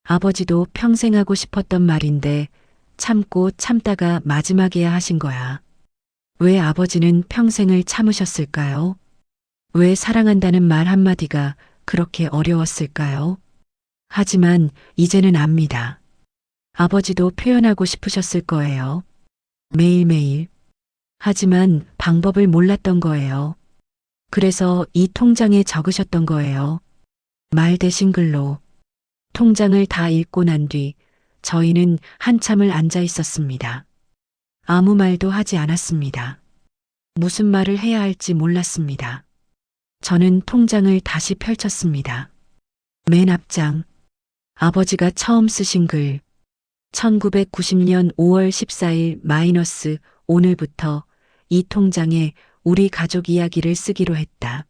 아버지도 평생 하고 싶었던 말인데 참고 참다가 마지막에야 하신 거야. 왜 아버지는 평생을 참으셨을까요? 왜 사랑한다는 말 한마디가 그렇게 어려웠을까요? 하지만 이제는 압니다. 아버지도 표현하고 싶으셨을 거예요. 매일매일. 하지만 방법을 몰랐던 거예요. 그래서 이 통장에 적으셨던 거예요. 말 대신 글로. 통장을 다 읽고 난 뒤 저희는 한참을 앉아 있었습니다. 아무 말도 하지 않았습니다. 무슨 말을 해야 할지 몰랐습니다. 저는 통장을 다시 펼쳤습니다. 맨 앞장. 아버지가 처음 쓰신 글. 1990년 5월 14일 마이너스 오늘부터 이 통장에 우리 가족 이야기를 쓰기로 했다.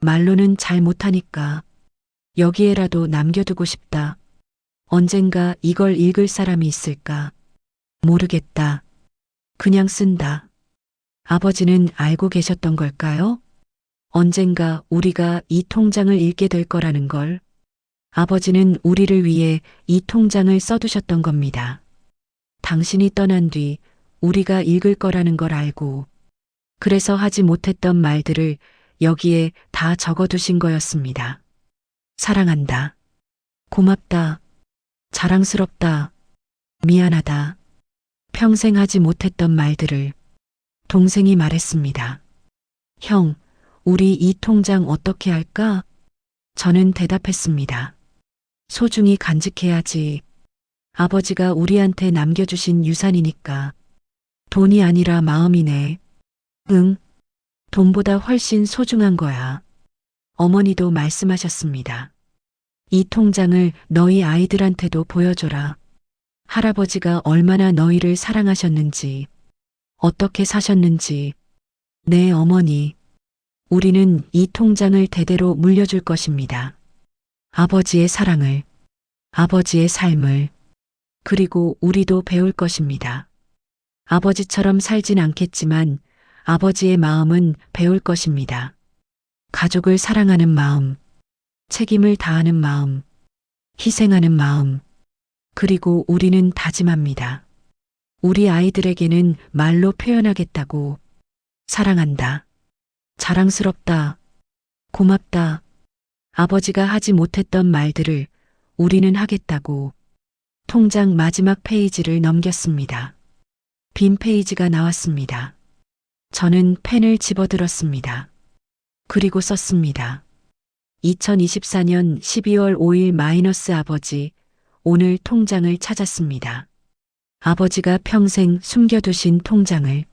말로는 잘 못하니까 여기에라도 남겨두고 싶다. 언젠가 이걸 읽을 사람이 있을까? 모르겠다. 그냥 쓴다. 아버지는 알고 계셨던 걸까요? 언젠가 우리가 이 통장을 읽게 될 거라는 걸. 아버지는 우리를 위해 이 통장을 써두셨던 겁니다. 당신이 떠난 뒤 우리가 읽을 거라는 걸 알고, 그래서 하지 못했던 말들을 여기에 다 적어두신 거였습니다. 사랑한다. 고맙다. 자랑스럽다. 미안하다. 평생 하지 못했던 말들을 동생이 말했습니다. 형, 우리 이 통장 어떻게 할까? 저는 대답했습니다. 소중히 간직해야지. 아버지가 우리한테 남겨주신 유산이니까. 돈이 아니라 마음이네. 응, 돈보다 훨씬 소중한 거야. 어머니도 말씀하셨습니다. 이 통장을 너희 아이들한테도 보여줘라. 할아버지가 얼마나 너희를 사랑하셨는지, 어떻게 사셨는지. 네, 어머니. 우리는 이 통장을 대대로 물려줄 것입니다. 아버지의 사랑을, 아버지의 삶을, 그리고 우리도 배울 것입니다. 아버지처럼 살진 않겠지만 아버지의 마음은 배울 것입니다. 가족을 사랑하는 마음, 책임을 다하는 마음, 희생하는 마음, 그리고 우리는 다짐합니다. 우리 아이들에게는 말로 표현하겠다고. 사랑한다. 자랑스럽다. 고맙다. 아버지가 하지 못했던 말들을 우리는 하겠다고. 통장 마지막 페이지를 넘겼습니다. 빈 페이지가 나왔습니다. 저는 펜을 집어들었습니다. 그리고 썼습니다. 2024년 12월 5일 마이너스 아버지, 오늘 통장을 찾았습니다. 아버지가 평생 숨겨두신 통장을.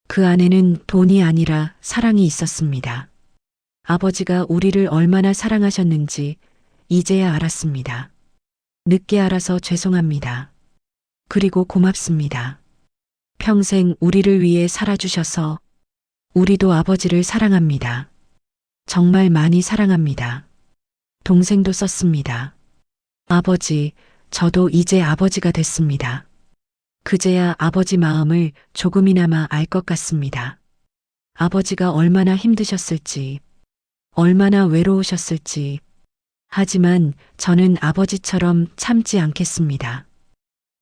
그 안에는 돈이 아니라 사랑이 있었습니다. 아버지가 우리를 얼마나 사랑하셨는지 이제야 알았습니다. 늦게 알아서 죄송합니다. 그리고 고맙습니다. 평생 우리를 위해 살아주셔서. 우리도 아버지를 사랑합니다. 정말 많이 사랑합니다. 동생도 썼습니다. 아버지, 저도 이제 아버지가 됐습니다. 그제야 아버지 마음을 조금이나마 알 것 같습니다. 아버지가 얼마나 힘드셨을지, 얼마나 외로우셨을지. 하지만 저는 아버지처럼 참지 않겠습니다.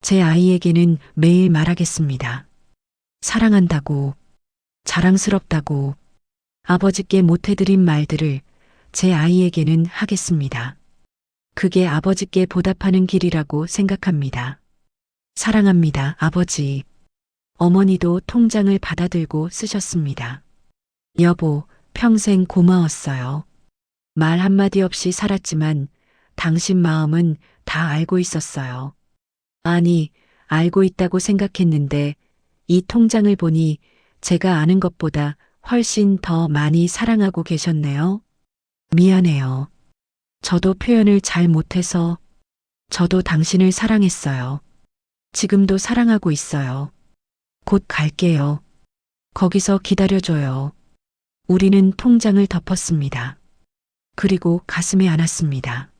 제 아이에게는 매일 말하겠습니다. 사랑한다고, 자랑스럽다고. 아버지께 못해드린 말들을 제 아이에게는 하겠습니다. 그게 아버지께 보답하는 길이라고 생각합니다. 사랑합니다, 아버지. 어머니도 통장을 받아들고 쓰셨습니다. 여보, 평생 고마웠어요. 말 한마디 없이 살았지만 당신 마음은 다 알고 있었어요. 아니, 알고 있다고 생각했는데 이 통장을 보니 제가 아는 것보다 훨씬 더 많이 사랑하고 계셨네요. 미안해요. 저도 표현을 잘 못해서. 저도 당신을 사랑했어요. 지금도 사랑하고 있어요. 곧 갈게요. 거기서 기다려줘요. 우리는 통장을 덮었습니다. 그리고 가슴에 안았습니다.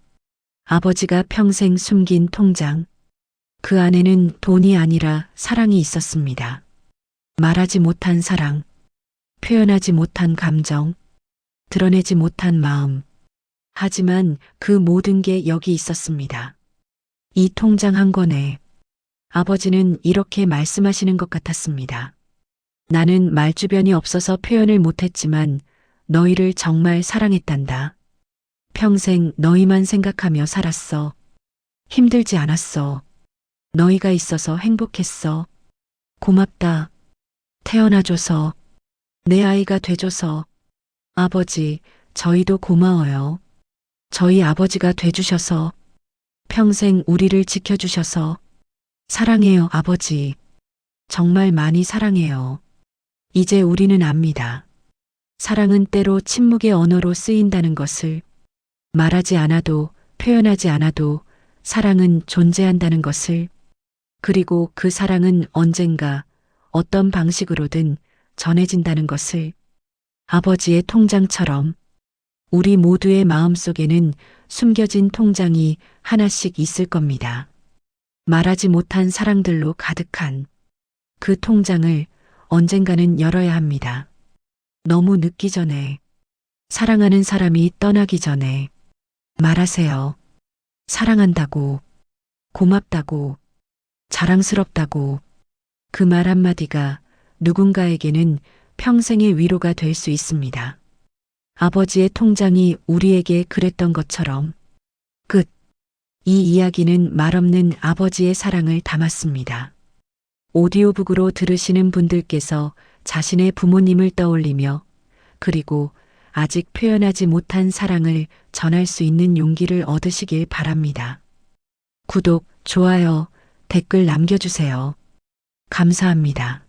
아버지가 평생 숨긴 통장. 그 안에는 돈이 아니라 사랑이 있었습니다. 말하지 못한 사랑, 표현하지 못한 감정, 드러내지 못한 마음. 하지만 그 모든 게 여기 있었습니다. 이 통장 한 권에. 아버지는 이렇게 말씀하시는 것 같았습니다. 나는 말주변이 없어서 표현을 못했지만 너희를 정말 사랑했단다. 평생 너희만 생각하며 살았어. 힘들지 않았어. 너희가 있어서 행복했어. 고맙다. 태어나줘서. 내 아이가 돼줘서. 아버지, 저희도 고마워요. 저희 아버지가 돼주셔서. 평생 우리를 지켜주셔서. 사랑해요, 아버지. 정말 많이 사랑해요. 이제 우리는 압니다. 사랑은 때로 침묵의 언어로 쓰인다는 것을. 말하지 않아도, 표현하지 않아도 사랑은 존재한다는 것을. 그리고 그 사랑은 언젠가 어떤 방식으로든 전해진다는 것을. 아버지의 통장처럼 우리 모두의 마음속에는 숨겨진 통장이 하나씩 있을 겁니다. 말하지 못한 사랑들로 가득한 그 통장을 언젠가는 열어야 합니다. 너무 늦기 전에, 사랑하는 사람이 떠나기 전에. 말하세요. 사랑한다고, 고맙다고, 자랑스럽다고. 그 말 한마디가 누군가에게는 평생의 위로가 될 수 있습니다. 아버지의 통장이 우리에게 그랬던 것처럼. 끝. 이 이야기는 말없는 아버지의 사랑을 담았습니다. 오디오북으로 들으시는 분들께서 자신의 부모님을 떠올리며 그리고 아직 표현하지 못한 사랑을 전할 수 있는 용기를 얻으시길 바랍니다. 구독, 좋아요, 댓글 남겨주세요. 감사합니다.